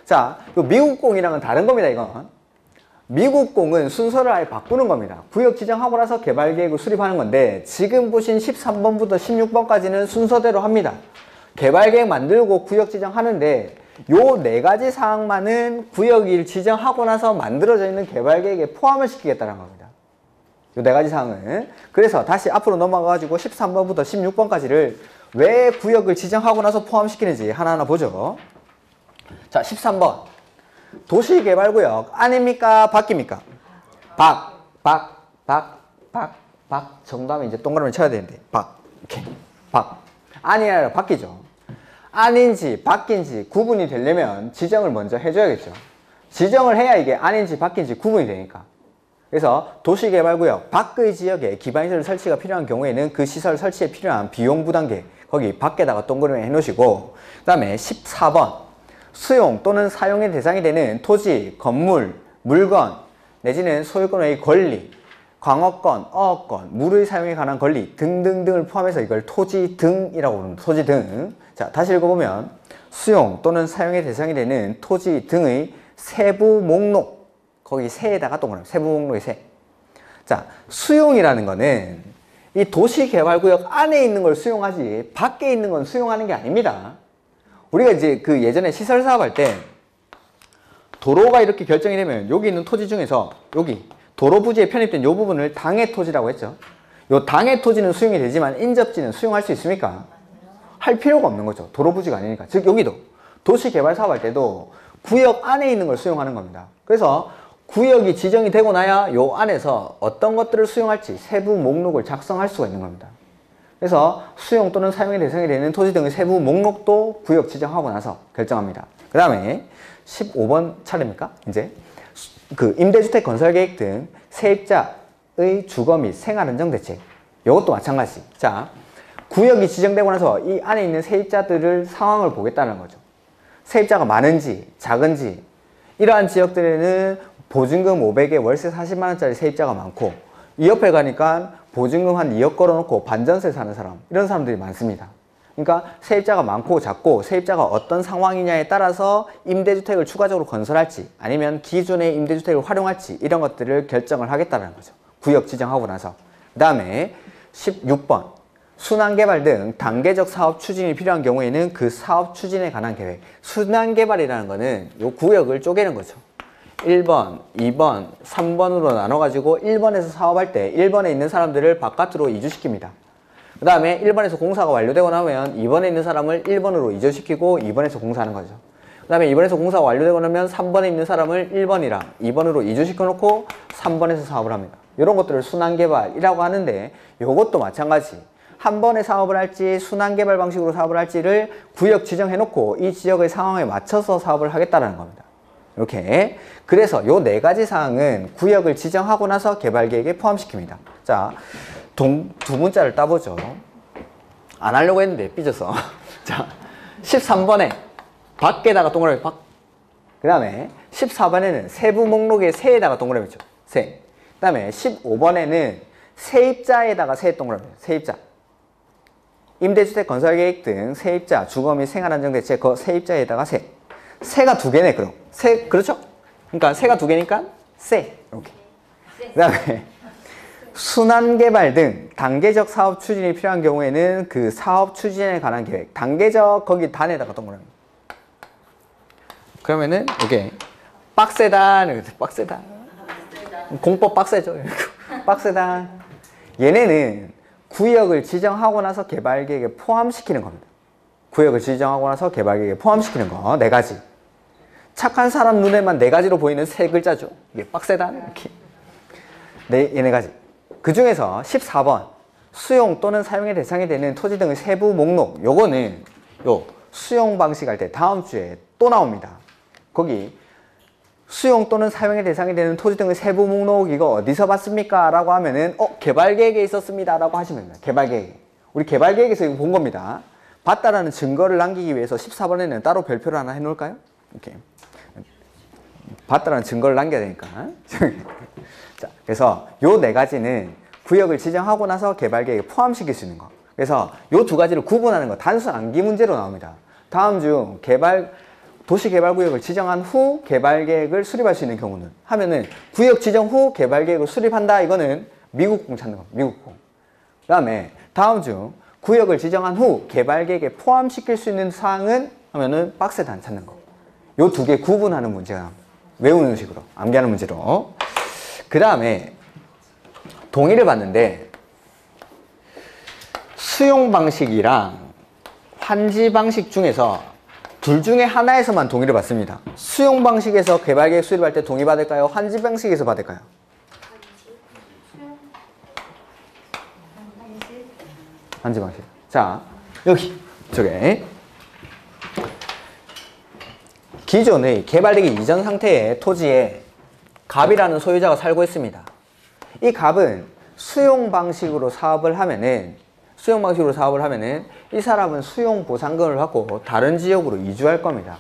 자, 미국공이랑은 다른 겁니다. 이건 미국공은 순서를 아예 바꾸는 겁니다. 구역 지정하고 나서 개발계획을 수립하는 건데 지금 보신 13번부터 16번까지는 순서대로 합니다. 개발계획 만들고 구역 지정하는데 요 네 가지 사항만은 구역을 지정하고 나서 만들어져 있는 개발계획에 포함을 시키겠다는 겁니다. 요 네 가지 사항은. 그래서 다시 앞으로 넘어가가지고 13번부터 16번까지를 왜 구역을 지정하고 나서 포함시키는지 하나하나 보죠. 자, 13번. 도시개발구역 아닙니까? 밖입니까? 밖. 정답은 이제 동그라미 쳐야 되는데. 이렇게. 아니라 밖이죠. 아닌지 밖인지 구분이 되려면 지정을 먼저 해줘야겠죠. 지정을 해야 이게 아닌지 밖인지 구분이 되니까. 그래서 도시개발구역 밖의 지역에 기반시설 설치가 필요한 경우에는 그 시설 설치에 필요한 비용 부담계 거기 밖에다가 동그라미 해놓으시고, 그 다음에 14번 수용 또는 사용의 대상이 되는 토지, 건물, 물건 내지는 소유권의 권리, 광업권, 어업권, 물의 사용에 관한 권리 등등등을 포함해서 이걸 토지 등이라고 부릅니다. 토지 등. 자, 다시 읽어보면 수용 또는 사용의 대상이 되는 토지 등의 세부 목록, 거기 세에다가 동그라미, 세부 목록의 세. 자, 수용이라는 거는 이 도시개발구역 안에 있는 걸 수용하지 밖에 있는 건 수용하는 게 아닙니다. 우리가 이제 그 예전에 시설 사업할 때 도로가 이렇게 결정이 되면 여기 있는 토지 중에서 여기 도로 부지에 편입된 이 부분을 당해 토지라고 했죠. 요 당해 토지는 수용이 되지만 인접지는 수용할 수 있습니까? 할 필요가 없는 거죠. 도로 부지가 아니니까. 즉 여기도 도시개발 사업할 때도 구역 안에 있는 걸 수용하는 겁니다. 그래서 구역이 지정이 되고 나야 요 안에서 어떤 것들을 수용할지 세부 목록을 작성할 수가 있는 겁니다. 그래서 수용 또는 사용의 대상이 되는 토지 등의 세부 목록도 구역 지정하고 나서 결정합니다. 그 다음에 15번 차례입니까? 이제 그 임대주택 건설계획 등 세입자의 주거 및 생활안정 대책, 이것도 마찬가지. 자, 구역이 지정되고 나서 이 안에 있는 세입자들을 상황을 보겠다는 거죠. 세입자가 많은지 작은지. 이러한 지역들에는 보증금 500에 월세 40만 원짜리 세입자가 많고, 이 옆에 가니까 보증금 한 2억 걸어놓고 반전세 사는 사람, 이런 사람들이 많습니다. 그러니까 세입자가 많고 작고 세입자가 어떤 상황이냐에 따라서 임대주택을 추가적으로 건설할지 아니면 기존의 임대주택을 활용할지 이런 것들을 결정을 하겠다는 거죠. 구역 지정하고 나서. 그 다음에 16번 순환개발 등 단계적 사업 추진이 필요한 경우에는 그 사업 추진에 관한 계획. 순환개발이라는 거는 요 구역을 쪼개는 거죠. 1번, 2번, 3번으로 나눠가지고 1번에서 사업할 때 1번에 있는 사람들을 바깥으로 이주시킵니다. 그 다음에 1번에서 공사가 완료되고 나면 2번에 있는 사람을 1번으로 이주시키고 2번에서 공사하는 거죠. 그 다음에 2번에서 공사가 완료되고 나면 3번에 있는 사람을 1번이랑 2번으로 이주시켜 놓고 3번에서 사업을 합니다. 이런 것들을 순환개발이라고 하는데 이것도 마찬가지. 한 번에 사업을 할지 순환개발 방식으로 사업을 할지를 구역 지정해 놓고 이 지역의 상황에 맞춰서 사업을 하겠다는 겁니다. 이렇게. 그래서 요 네 가지 사항은 구역을 지정하고 나서 개발계획에 포함시킵니다. 자, 두 문자를 따보죠. 안 하려고 했는데 삐졌어. 자, 13번에 밖에다가 동그라미 밖. 그 다음에 14번에는 세부 목록에 세에다가 동그라미 쳐. 세. 그 다음에 15번에는 세입자에다가 세 동그라미. 세입자. 임대주택 건설계획 등 세입자, 주거 및 생활안정대책 그 세입자에다가 세. 세가 두 개네 그럼. 세, 그렇죠? 그러니까 세가 두 개니까 세. 이렇게. 그 다음에 순환개발 등 단계적 사업 추진이 필요한 경우에는 그 사업 추진에 관한 계획. 단계적 거기 단에다가 동그라미. 그러면은 이게 빡세다. 빡세다. 공법 빡세죠. 빡세다. 얘네는 구역을 지정하고 나서 개발계획에 포함시키는 겁니다. 구역을 지정하고 나서 개발계획에 포함시키는 거 네 가지. 착한 사람 눈에만 네 가지로 보이는 세 글자죠. 이게 빡세다. 이렇게. 네, 얘네 가지. 그 중에서 14번 수용 또는 사용의 대상이 되는 토지 등의 세부 목록. 요거는 요 수용 방식 할 때 다음 주에 또 나옵니다. 거기 수용 또는 사용의 대상이 되는 토지 등의 세부 목록 이거 어디서 봤습니까? 라고 하면은 개발계획에 있었습니다. 라고 하시면 됩니다. 개발계획. 우리 개발계획에서 이거 본 겁니다. 봤다라는 증거를 남기기 위해서 14번에는 따로 별표를 하나 해놓을까요? 이렇게. 봤다라는 증거를 남겨야 되니까. 자, 그래서 요 네 가지는 구역을 지정하고 나서 개발계획에 포함시킬 수 있는 거. 그래서 요 두 가지를 구분하는 거 단순 암기 문제로 나옵니다. 다음 중 도시개발구역을 지정한 후 개발계획을 수립할 수 있는 경우는 하면은 구역 지정 후 개발계획을 수립한다. 이거는 미국공 찾는 거. 미국공. 그 다음에 다음 중 구역을 지정한 후 개발계획에 포함시킬 수 있는 사항은 하면은 박스단 찾는 거. 요 두 개 구분하는 문제가 나옵니다. 외우는 식으로 암기하는 문제로. 그 다음에 동의를 받는데 수용 방식이랑 환지 방식 중에서 둘 중에 하나에서만 동의를 받습니다. 수용 방식에서 개발계획 수립할 때 동의 받을까요? 환지 방식에서 받을까요? 환지 방식. 자, 여기 저게 기존의 개발되기 이전 상태의 토지에 갑이라는 소유자가 살고 있습니다. 이 갑은 수용 방식으로 사업을 하면은 이 사람은 수용 보상금을 받고 다른 지역으로 이주할 겁니다.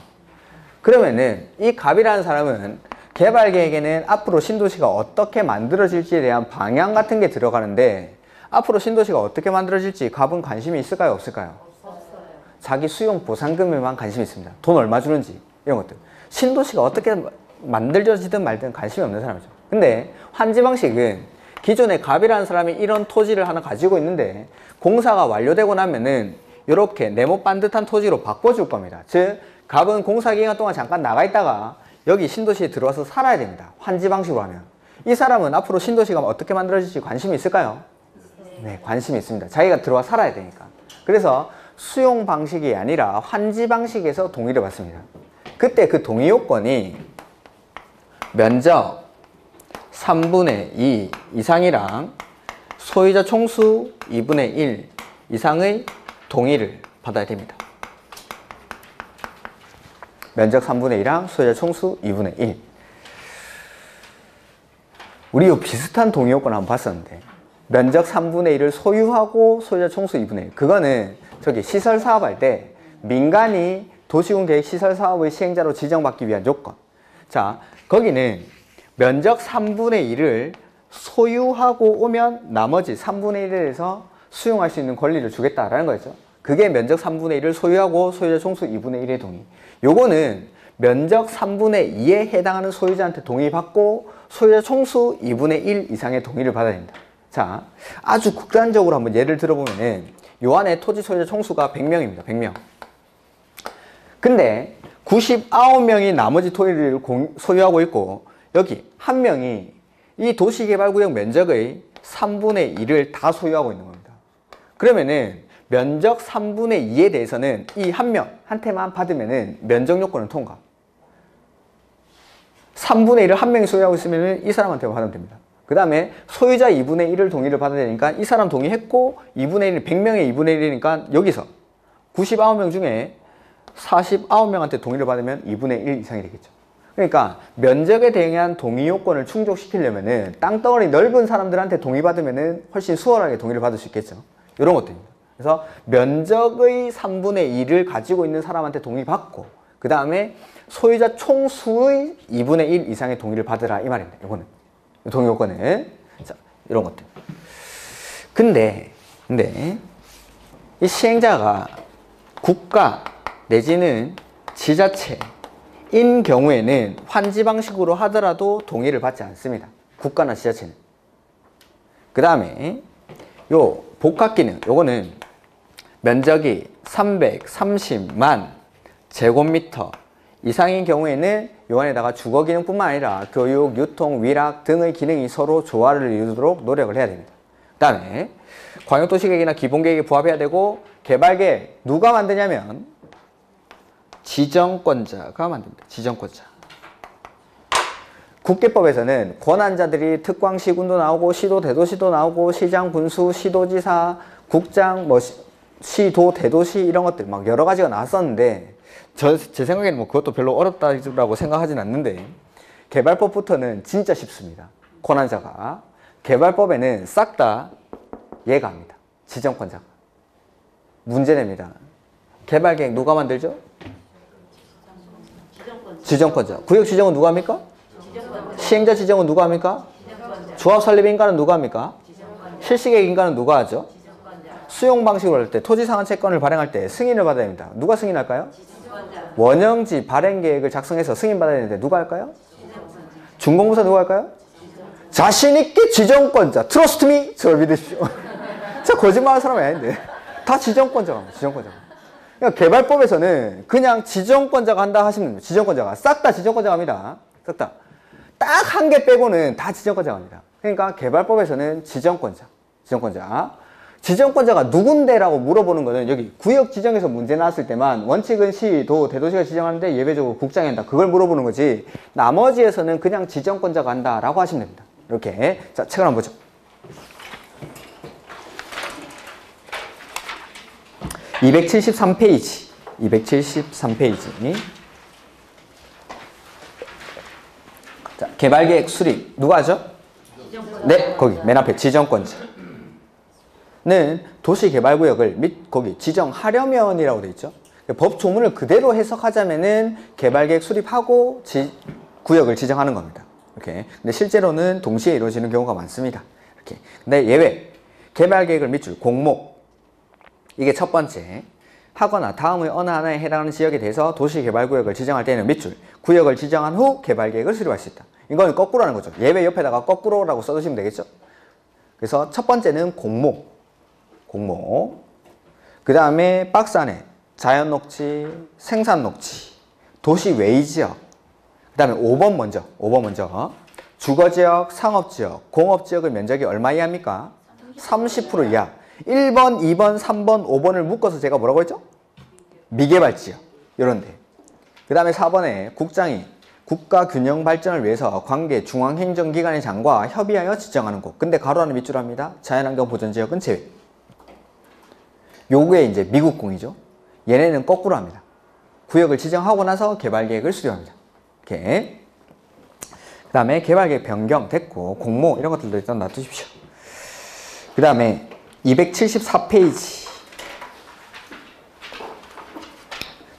그러면은 이 갑이라는 사람은 개발 계획에는 앞으로 신도시가 어떻게 만들어질지에 대한 방향 같은 게 들어가는데 앞으로 신도시가 어떻게 만들어질지 갑은 관심이 있을까요? 없을까요? 없어요. 자기 수용 보상금에만 관심이 있습니다. 돈 얼마 주는지 이런 것들. 신도시가 어떻게 만들어지든 말든 관심이 없는 사람이죠. 근데 환지 방식은 기존에 갑이라는 사람이 이런 토지를 하나 가지고 있는데 공사가 완료되고 나면은 이렇게 네모 반듯한 토지로 바꿔줄 겁니다. 즉 갑은 공사 기간 동안 잠깐 나가 있다가 여기 신도시에 들어와서 살아야 됩니다. 환지 방식으로 하면. 이 사람은 앞으로 신도시가 어떻게 만들어질지 관심이 있을까요? 네, 관심이 있습니다. 자기가 들어와 살아야 되니까. 그래서 수용 방식이 아니라 환지 방식에서 동의를 받습니다. 그때 그 동의 요건이 면적 3분의 2 이상이랑 소유자 총수 2분의 1 이상의 동의를 받아야 됩니다. 면적 3분의 2랑 소유자 총수 2분의 1. 우리 이 비슷한 동의 요건 한번 봤었는데 면적 3분의 1을 소유하고 소유자 총수 2분의 1. 그거는 저기 시설 사업할 때 민간이 도시군 계획 시설 사업의 시행자로 지정받기 위한 요건. 자, 거기는 면적 3분의 1을 소유하고 오면 나머지 3분의 1에서 수용할 수 있는 권리를 주겠다라는 거죠. 그게 면적 3분의 1을 소유하고 소유자 총수 2분의 1의 동의. 요거는 면적 3분의 2에 해당하는 소유자한테 동의받고 소유자 총수 2분의 1 이상의 동의를 받아야 됩니다. 자, 아주 극단적으로 한번 예를 들어보면은 요 안에 토지 소유자 총수가 100명입니다. 100명. 근데 99명이 나머지 토지를 소유하고 있고 여기 한 명이 이 도시개발구역 면적의 3분의 1을 다 소유하고 있는 겁니다. 그러면은 면적 3분의 2에 대해서는 이 한 명한테만 받으면은 면적 요건은 통과. 3분의 1을 한 명이 소유하고 있으면은 이 사람한테 받으면 됩니다. 그 다음에 소유자 2분의 1을 동의를 받아야 되니까 이 사람 동의했고 2분의 1, 100명의 2분의 1이니까 여기서 99명 중에 49명한테 동의를 받으면 2분의 1 이상이 되겠죠. 그러니까 면적에 대한 동의 요건을 충족시키려면은 땅덩어리 넓은 사람들한테 동의받으면은 훨씬 수월하게 동의를 받을 수 있겠죠. 이런 것들입니다. 그래서 면적의 3분의 1을 가지고 있는 사람한테 동의받고 그 다음에 소유자 총수의 2분의 1 이상의 동의를 받으라 이 말입니다. 이거는 동의 요건은 자, 이런 것들. 근데 이 시행자가 국가 내지는 지자체인 경우에는 환지 방식으로 하더라도 동의를 받지 않습니다. 국가나 지자체는. 그 다음에 요 복합기능 요거는 면적이 330만 제곱미터 이상인 경우에는 요 안에다가 주거기능뿐만 아니라 교육, 유통, 위락 등의 기능이 서로 조화를 이루도록 노력을 해야 됩니다. 그 다음에 광역도시계획이나 기본계획에 부합해야 되고 개발계획 누가 만드냐면 지정권자가 만듭니다. 지정권자. 국계법에서는 권한자들이 특광시군도 나오고 시도 대도시도 나오고 시장 군수, 시도지사, 국장, 시도 대도시 이런 것들 막 여러 가지가 나왔었는데 제 생각에는 뭐 그것도 별로 어렵다고 생각하진 않는데 개발법부터는 진짜 쉽습니다. 권한자가 개발법에는 싹 다 얘가 합니다. 지정권자가. 문제됩니다. 개발계획 누가 만들죠? 지정권자. 구역 지정은 누가 합니까? 시행자 지정은 누가 합니까? 조합 설립 인가는 누가 합니까? 실시계획 인가는 누가 하죠? 수용 방식으로 할 때 토지 상한 채권을 발행할 때 승인을 받아야 됩니다. 누가 승인할까요? 원형지 발행 계획을 작성해서 승인 받아야 되는데 누가 할까요? 준공부사 누가 할까요? 자신있게 지정권자. 트러스트 미 저를 믿으십시오. 진짜 거짓말하는 사람이 아닌데 다 지정권자가 합니다. 지정권자가. 그러니까 개발법에서는 그냥 지정권자가 한다 하시면 됩니다. 지정권자가 싹 다 지정권자가 합니다. 싹 다. 딱 한 개 빼고는 다 지정권자가 합니다. 그러니까 개발법에서는 지정권자. 지정권자가 누군데라고 물어보는 거는 여기 구역 지정에서 문제 나왔을 때만 원칙은 시, 도, 대도시가 지정하는데 예외적으로 국장이 한다. 그걸 물어보는 거지. 나머지에서는 그냥 지정권자가 한다라고 하시면 됩니다. 이렇게. 자, 책을 한번 보죠. 273페이지. 273페이지. 자, 개발계획 수립. 누가 하죠? 네, 거기 맨 앞에 지정권자는 도시개발구역을 및 거기 지정하려면이라고 되어 있죠. 법 조문을 그대로 해석하자면은 개발계획 수립하고 구역을 지정하는 겁니다. 이렇게. 근데 실제로는 동시에 이루어지는 경우가 많습니다. 이렇게. 근데 예외. 개발계획을 밑줄 공목. 이게 첫 번째. 하거나 다음의 어느 하나에 해당하는 지역에 대해서 도시개발구역을 지정할 때는 밑줄. 구역을 지정한 후 개발계획을 수립할 수 있다. 이건 거꾸로 하는 거죠. 예외 옆에다가 거꾸로라고 써주시면 되겠죠. 그래서 첫 번째는 공모. 그 다음에 박스 안에 자연 녹지, 생산 녹지, 도시 외의 지역. 그 다음에 5번 먼저. 주거지역, 상업지역, 공업지역의 면적이 얼마 이하입니까? 30% 이하. 1번, 2번, 3번, 5번을 묶어서 제가 뭐라고 했죠? 미개발지역. 요런데. 그 다음에 4번에 국장이 국가 균형 발전을 위해서 관계 중앙행정기관의 장과 협의하여 지정하는 곳. 근데 가로 안에 밑줄 합니다. 자연환경 보전지역은 제외. 요게 이제 미국공이죠. 얘네는 거꾸로 합니다. 구역을 지정하고 나서 개발계획을 수립합니다. 이렇게. 그 다음에 개발계획 변경 됐고 공모 이런 것들도 일단 놔두십시오. 그 다음에 274페이지.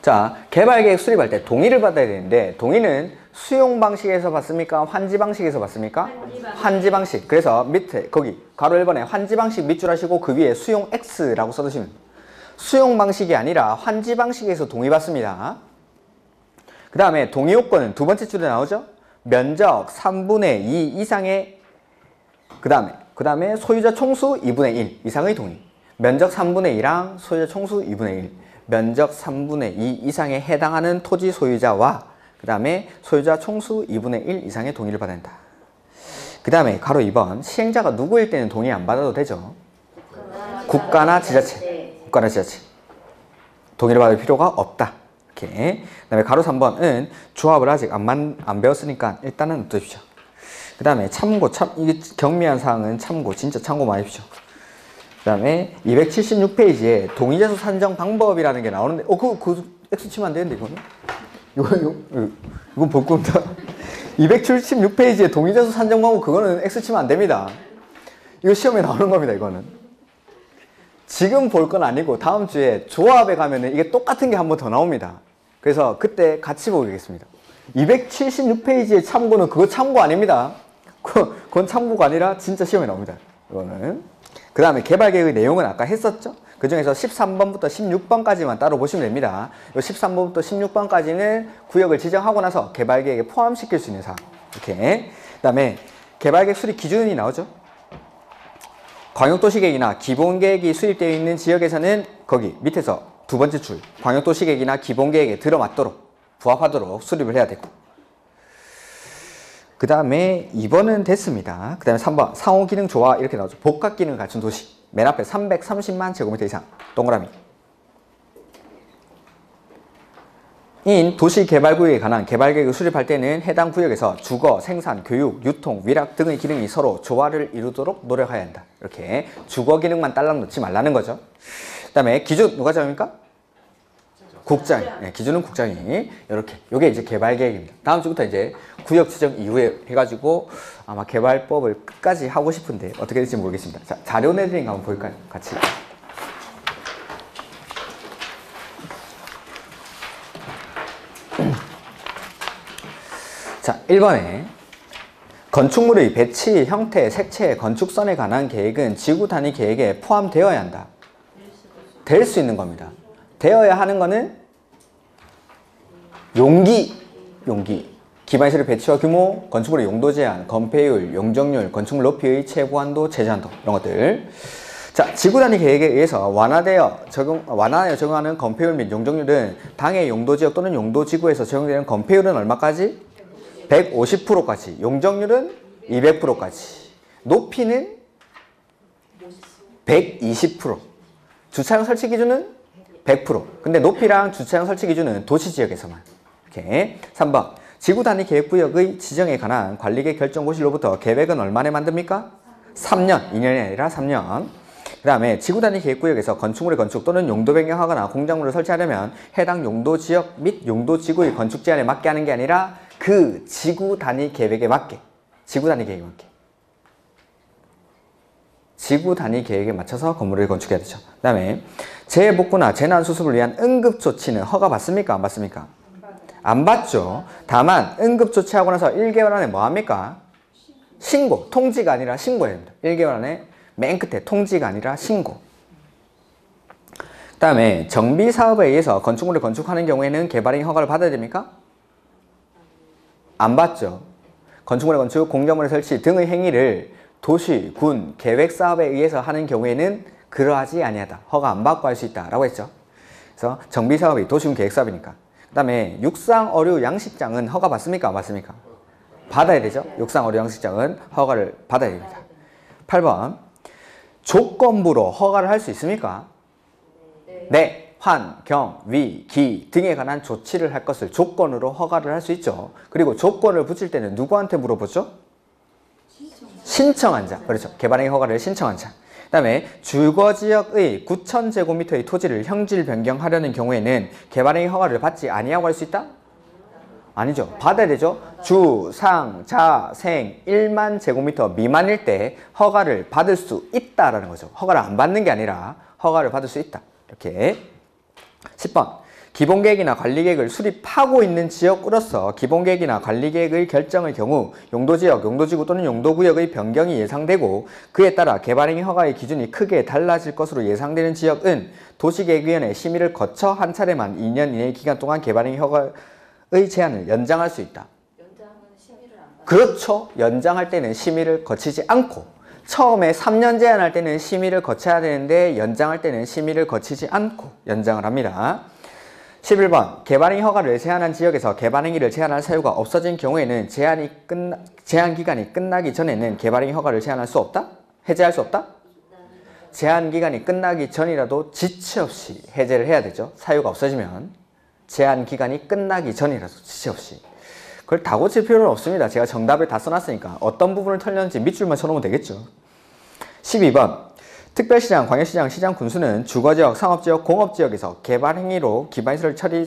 자, 개발계획 수립할 때 동의를 받아야 되는데 동의는 수용 방식에서 받습니까? 환지 방식에서 받습니까? 환지 방식. 그래서 밑에 거기 가로 1번에 환지 방식 밑줄 하시고 그 위에 수용 X라고 써두시면 됩니다. 수용 방식이 아니라 환지 방식에서 동의 받습니다. 그 다음에 동의 요건은 두 번째 줄에 나오죠? 면적 3분의 2 이상의 그 다음에 소유자 총수 2분의 1 이상의 동의. 면적 3분의 2랑 소유자 총수 2분의 1. 면적 3분의 2 이상에 해당하는 토지 소유자와 그 다음에 소유자 총수 2분의 1 이상의 동의를 받아야 한다. 그 다음에 가로 2번 시행자가 누구일 때는 동의 안 받아도 되죠? 국가나 지자체. 동의를 받을 필요가 없다. 이렇게. 그 다음에 가로 3번은 조합을 아직 안 배웠으니까 일단은 놔두십시오. 그 다음에 이게 경미한 사항은 진짜 참고 많이 해주십시오. 그 다음에 276페이지에 동의자수 산정 방법이라는 게 나오는데, 그거 X 치면 안 되는데, 이건 볼 겁니다. 276페이지에 동의자수 산정 방법, 그거는 X 치면 안 됩니다. 이거 시험에 나오는 겁니다, 이거는. 지금 볼 건 아니고, 다음 주에 조합에 가면은 이게 똑같은 게 한 번 더 나옵니다. 그래서 그때 같이 보겠습니다. 276페이지의 참고는 그거 참고 아닙니다. 그건 참고가 아니라 진짜 시험에 나옵니다. 이거는. 그 다음에 개발계획의 내용은 아까 했었죠? 그 중에서 13번부터 16번까지만 따로 보시면 됩니다. 이 13번부터 16번까지는 구역을 지정하고 나서 개발계획에 포함시킬 수 있는 사항. 이렇게. 그 다음에 개발계획 수립 기준이 나오죠? 광역도시계획이나 기본계획이 수립되어 있는 지역에서는 거기 밑에서 두 번째 줄 광역도시계획이나 기본계획에 들어맞도록 부합하도록 수립을 해야 되고, 그 다음에 2번은 됐습니다. 그 다음에 3번 상호기능 조화 이렇게 나오죠. 복합기능을 갖춘 도시. 맨 앞에 330만 제곱미터 이상 동그라미. 인 도시개발구역에 관한 개발계획을 수립할 때는 해당 구역에서 주거, 생산, 교육, 유통, 위락 등의 기능이 서로 조화를 이루도록 노력해야 한다. 이렇게 주거 기능만 딸랑 놓지 말라는 거죠. 그 다음에 기준 누가 정합니까? 국장. 네, 기준은 국장이. 이렇게. 요게 이제 개발계획입니다. 다음 주부터 이제 구역 지정 이후에 해가지고 아마 개발법을 끝까지 하고 싶은데 어떻게 될지 모르겠습니다. 자, 자료 내드린 거 한번 볼까요? 같이. 자, 1번에 건축물의 배치, 형태, 색채, 건축선에 관한 계획은 지구 단위 계획에 포함되어야 한다. 될 수 있는 겁니다. 되어야 하는 거는 용기. 기반시설의 배치와 규모, 건축물의 용도 제한, 건폐율, 용적률, 건축물 높이의 최고 한도, 제재 한도 이런 것들. 자, 지구 단위 계획에 의해서 완화하여 적용하는 건폐율 및 용적률은 당해 용도지역 또는 용도지구에서 적용되는 건폐율은 얼마까지? 150%까지. 용적률은 200%까지. 높이는 120%. 주차장 설치 기준은 100%. 근데 높이랑 주차장 설치 기준은 도시지역에서만. 이렇게. 3번. 지구 단위 계획구역의 지정에 관한 관리계획 결정고시로부터 계획은 얼마나 만듭니까? 3년. 2년이 아니라 3년. 그 다음에 지구 단위 계획구역에서 건축물의 건축 또는 용도 변경하거나 공작물을 설치하려면 해당 용도지역 및 용도지구의 건축 제한에 맞게 하는 게 아니라 그 지구 단위 계획에 맞게. 지구 단위 계획에 맞게. 지구 단위 계획에 맞춰서 건물을 건축해야 되죠. 그 다음에 재해복구나 재난수습을 위한 응급조치는 허가받습니까? 안 받습니까? 안 받죠. 다만 응급조치하고 나서 1개월 안에 뭐 합니까? 신고. 통지가 아니라 신고해야 됩니다. 1개월 안에 맨 끝에 통지가 아니라 신고. 그 다음에 정비사업에 의해서 건축물을 건축하는 경우에는 개발인 허가를 받아야 됩니까? 안 받죠. 건축물의 건축, 공작물의 설치 등의 행위를 도시, 군, 계획 사업에 의해서 하는 경우에는 그러하지 아니하다. 허가 안 받고 할 수 있다라고 했죠. 그래서 정비 사업이 도시군 계획 사업이니까. 그다음에 육상, 어류, 양식장은 허가 받습니까? 안 받습니까? 받아야 되죠. 육상, 어류, 양식장은 허가를 받아야 됩니다. 8번. 조건부로 허가를 할 수 있습니까? 네. 환, 경, 위, 기 등에 관한 조치를 할 것을 조건으로 허가를 할 수 있죠. 그리고 조건을 붙일 때는 누구한테 물어보죠? 신청한 자. 그렇죠. 개발행위 허가를 신청한 자. 그 다음에 주거지역의 9,000제곱미터의 토지를 형질 변경하려는 경우에는 개발행위 허가를 받지 아니하고 할 수 있다? 아니죠. 받아야 되죠. 주, 상, 자, 생 1만 제곱미터 미만일 때 허가를 받을 수 있다라는 거죠. 허가를 안 받는 게 아니라 허가를 받을 수 있다. 이렇게. 10번. 기본계획이나 관리계획을 수립하고 있는 지역으로서 기본계획이나 관리계획의 결정의 경우 용도지역, 용도지구 또는 용도구역의 변경이 예상되고 그에 따라 개발행위 허가의 기준이 크게 달라질 것으로 예상되는 지역은 도시계획위원회 심의를 거쳐 한 차례만 2년 이내의 기간 동안 개발행위 허가의 제한을 연장할 수 있다. 연장은 심의를 안 받아요. 그렇죠. 연장할 때는 심의를 거치지 않고 처음에 3년 제한할 때는 심의를 거쳐야 되는데 연장할 때는 심의를 거치지 않고 연장을 합니다. 11번. 개발행위 허가를 제한한 지역에서 개발행위를 제한할 사유가 없어진 경우에는 제한 기간이 끝나기 전에는 개발행위 허가를 제한할 수 없다? 해제할 수 없다? 제한 기간이 끝나기 전이라도 지체 없이 해제를 해야 되죠. 사유가 없어지면 제한 기간이 끝나기 전이라도 지체 없이. 그걸 다 고칠 필요는 없습니다. 제가 정답을 다 써놨으니까 어떤 부분을 털렸는지 밑줄만 쳐놓으면 되겠죠. 12번. 특별시장, 광역시장, 시장, 군수는 주거지역, 상업지역, 공업지역에서 개발행위로 기반시설 처리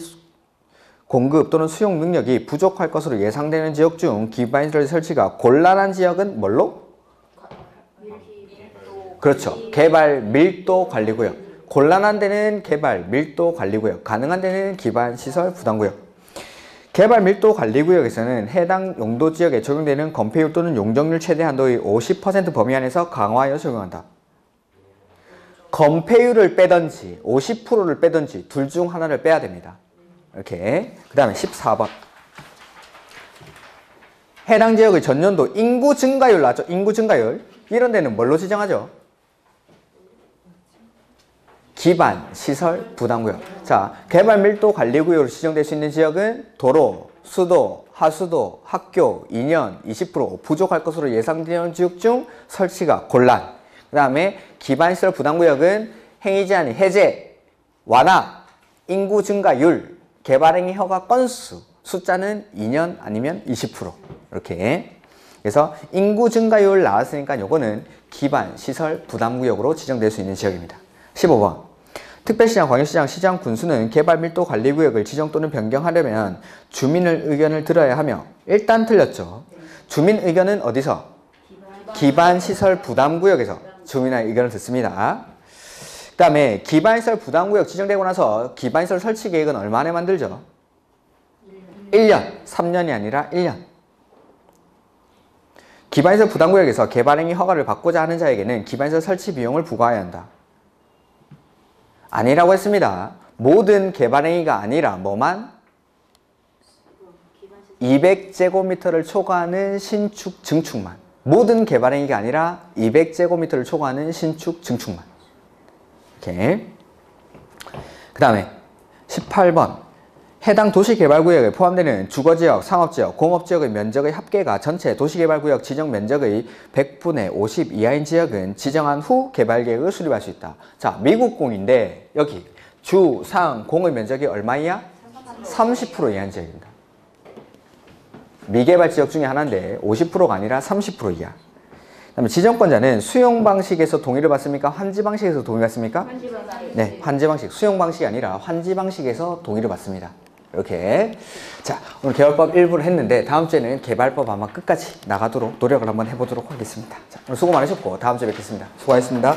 공급 또는 수용 능력이 부족할 것으로 예상되는 지역 중 기반시설 설치가 곤란한 지역은 뭘로? 그렇죠. 개발 밀도 관리구역. 곤란한 데는 개발 밀도 관리구역, 가능한 데는 기반시설 부담구역. 개발 밀도 관리구역에서는 해당 용도지역에 적용되는 건폐율 또는 용적률 최대 한도의 50% 범위 안에서 강화하여 적용한다. 건폐율을 빼든지 50%를 빼든지 둘 중 하나를 빼야 됩니다. 이렇게. 그 다음에 14번. 해당 지역의 전년도 인구 증가율 나왔죠? 인구 증가율. 이런 데는 뭘로 지정하죠? 기반, 시설, 부담구역. 자, 개발 밀도 관리구역으로 지정될 수 있는 지역은 도로, 수도, 하수도, 학교, 2년, 20% 부족할 것으로 예상되는 지역 중 설치가 곤란. 그 다음에 기반시설 부담구역은 행위 제한이 해제, 완화, 인구 증가율, 개발행위 허가 건수, 숫자는 2년 아니면 20%. 이렇게. 그래서 인구 증가율 나왔으니까 요거는 기반시설 부담구역으로 지정될 수 있는 지역입니다. 15번. 특별시장, 광역시장, 시장, 군수는 개발 밀도 관리구역을 지정 또는 변경하려면 주민의 의견을 들어야 하며 일단 틀렸죠. 주민 의견은 어디서? 기반시설 부담구역에서 주민의 의견을 듣습니다. 그 다음에 기반시설 부담구역 지정되고 나서 기반시설 설치 계획은 얼마 안에 만들죠? 1년, 3년이 아니라 1년. 기반시설 부담구역에서 개발행위 허가를 받고자 하는 자에게는 기반시설 설치 비용을 부과해야 한다. 아니라고 했습니다. 모든 개발행위가 아니라 뭐만? 200제곱미터를 초과하는 신축, 증축만. 모든 개발행위가 아니라 200제곱미터를 초과하는 신축, 증축만. 이렇게. 그 다음에 18번. 해당 도시개발구역에 포함되는 주거지역, 상업지역, 공업지역의 면적의 합계가 전체 도시개발구역 지정 면적의 100분의 50 이하인 지역은 지정한 후 개발계획을 수립할 수 있다. 자, 미국공인데 여기 주, 상, 공의 면적이 얼마 이하? 30% 이하인 지역입니다. 미개발 지역 중에 하나인데 50%가 아니라 30% 이하. 그다음에 지정권자는 수용 방식에서 동의를 받습니까? 환지 방식에서 동의 받습니까? 환지 방식. 네, 환지 방식. 수용 방식이 아니라 환지 방식에서 동의를 받습니다. 이렇게. 자, 오늘 개발법 1부를 했는데 다음 주에는 개발법 아마 끝까지 나가도록 노력을 한번 해보도록 하겠습니다. 자, 오늘 수고 많으셨고 다음 주에 뵙겠습니다. 수고하셨습니다.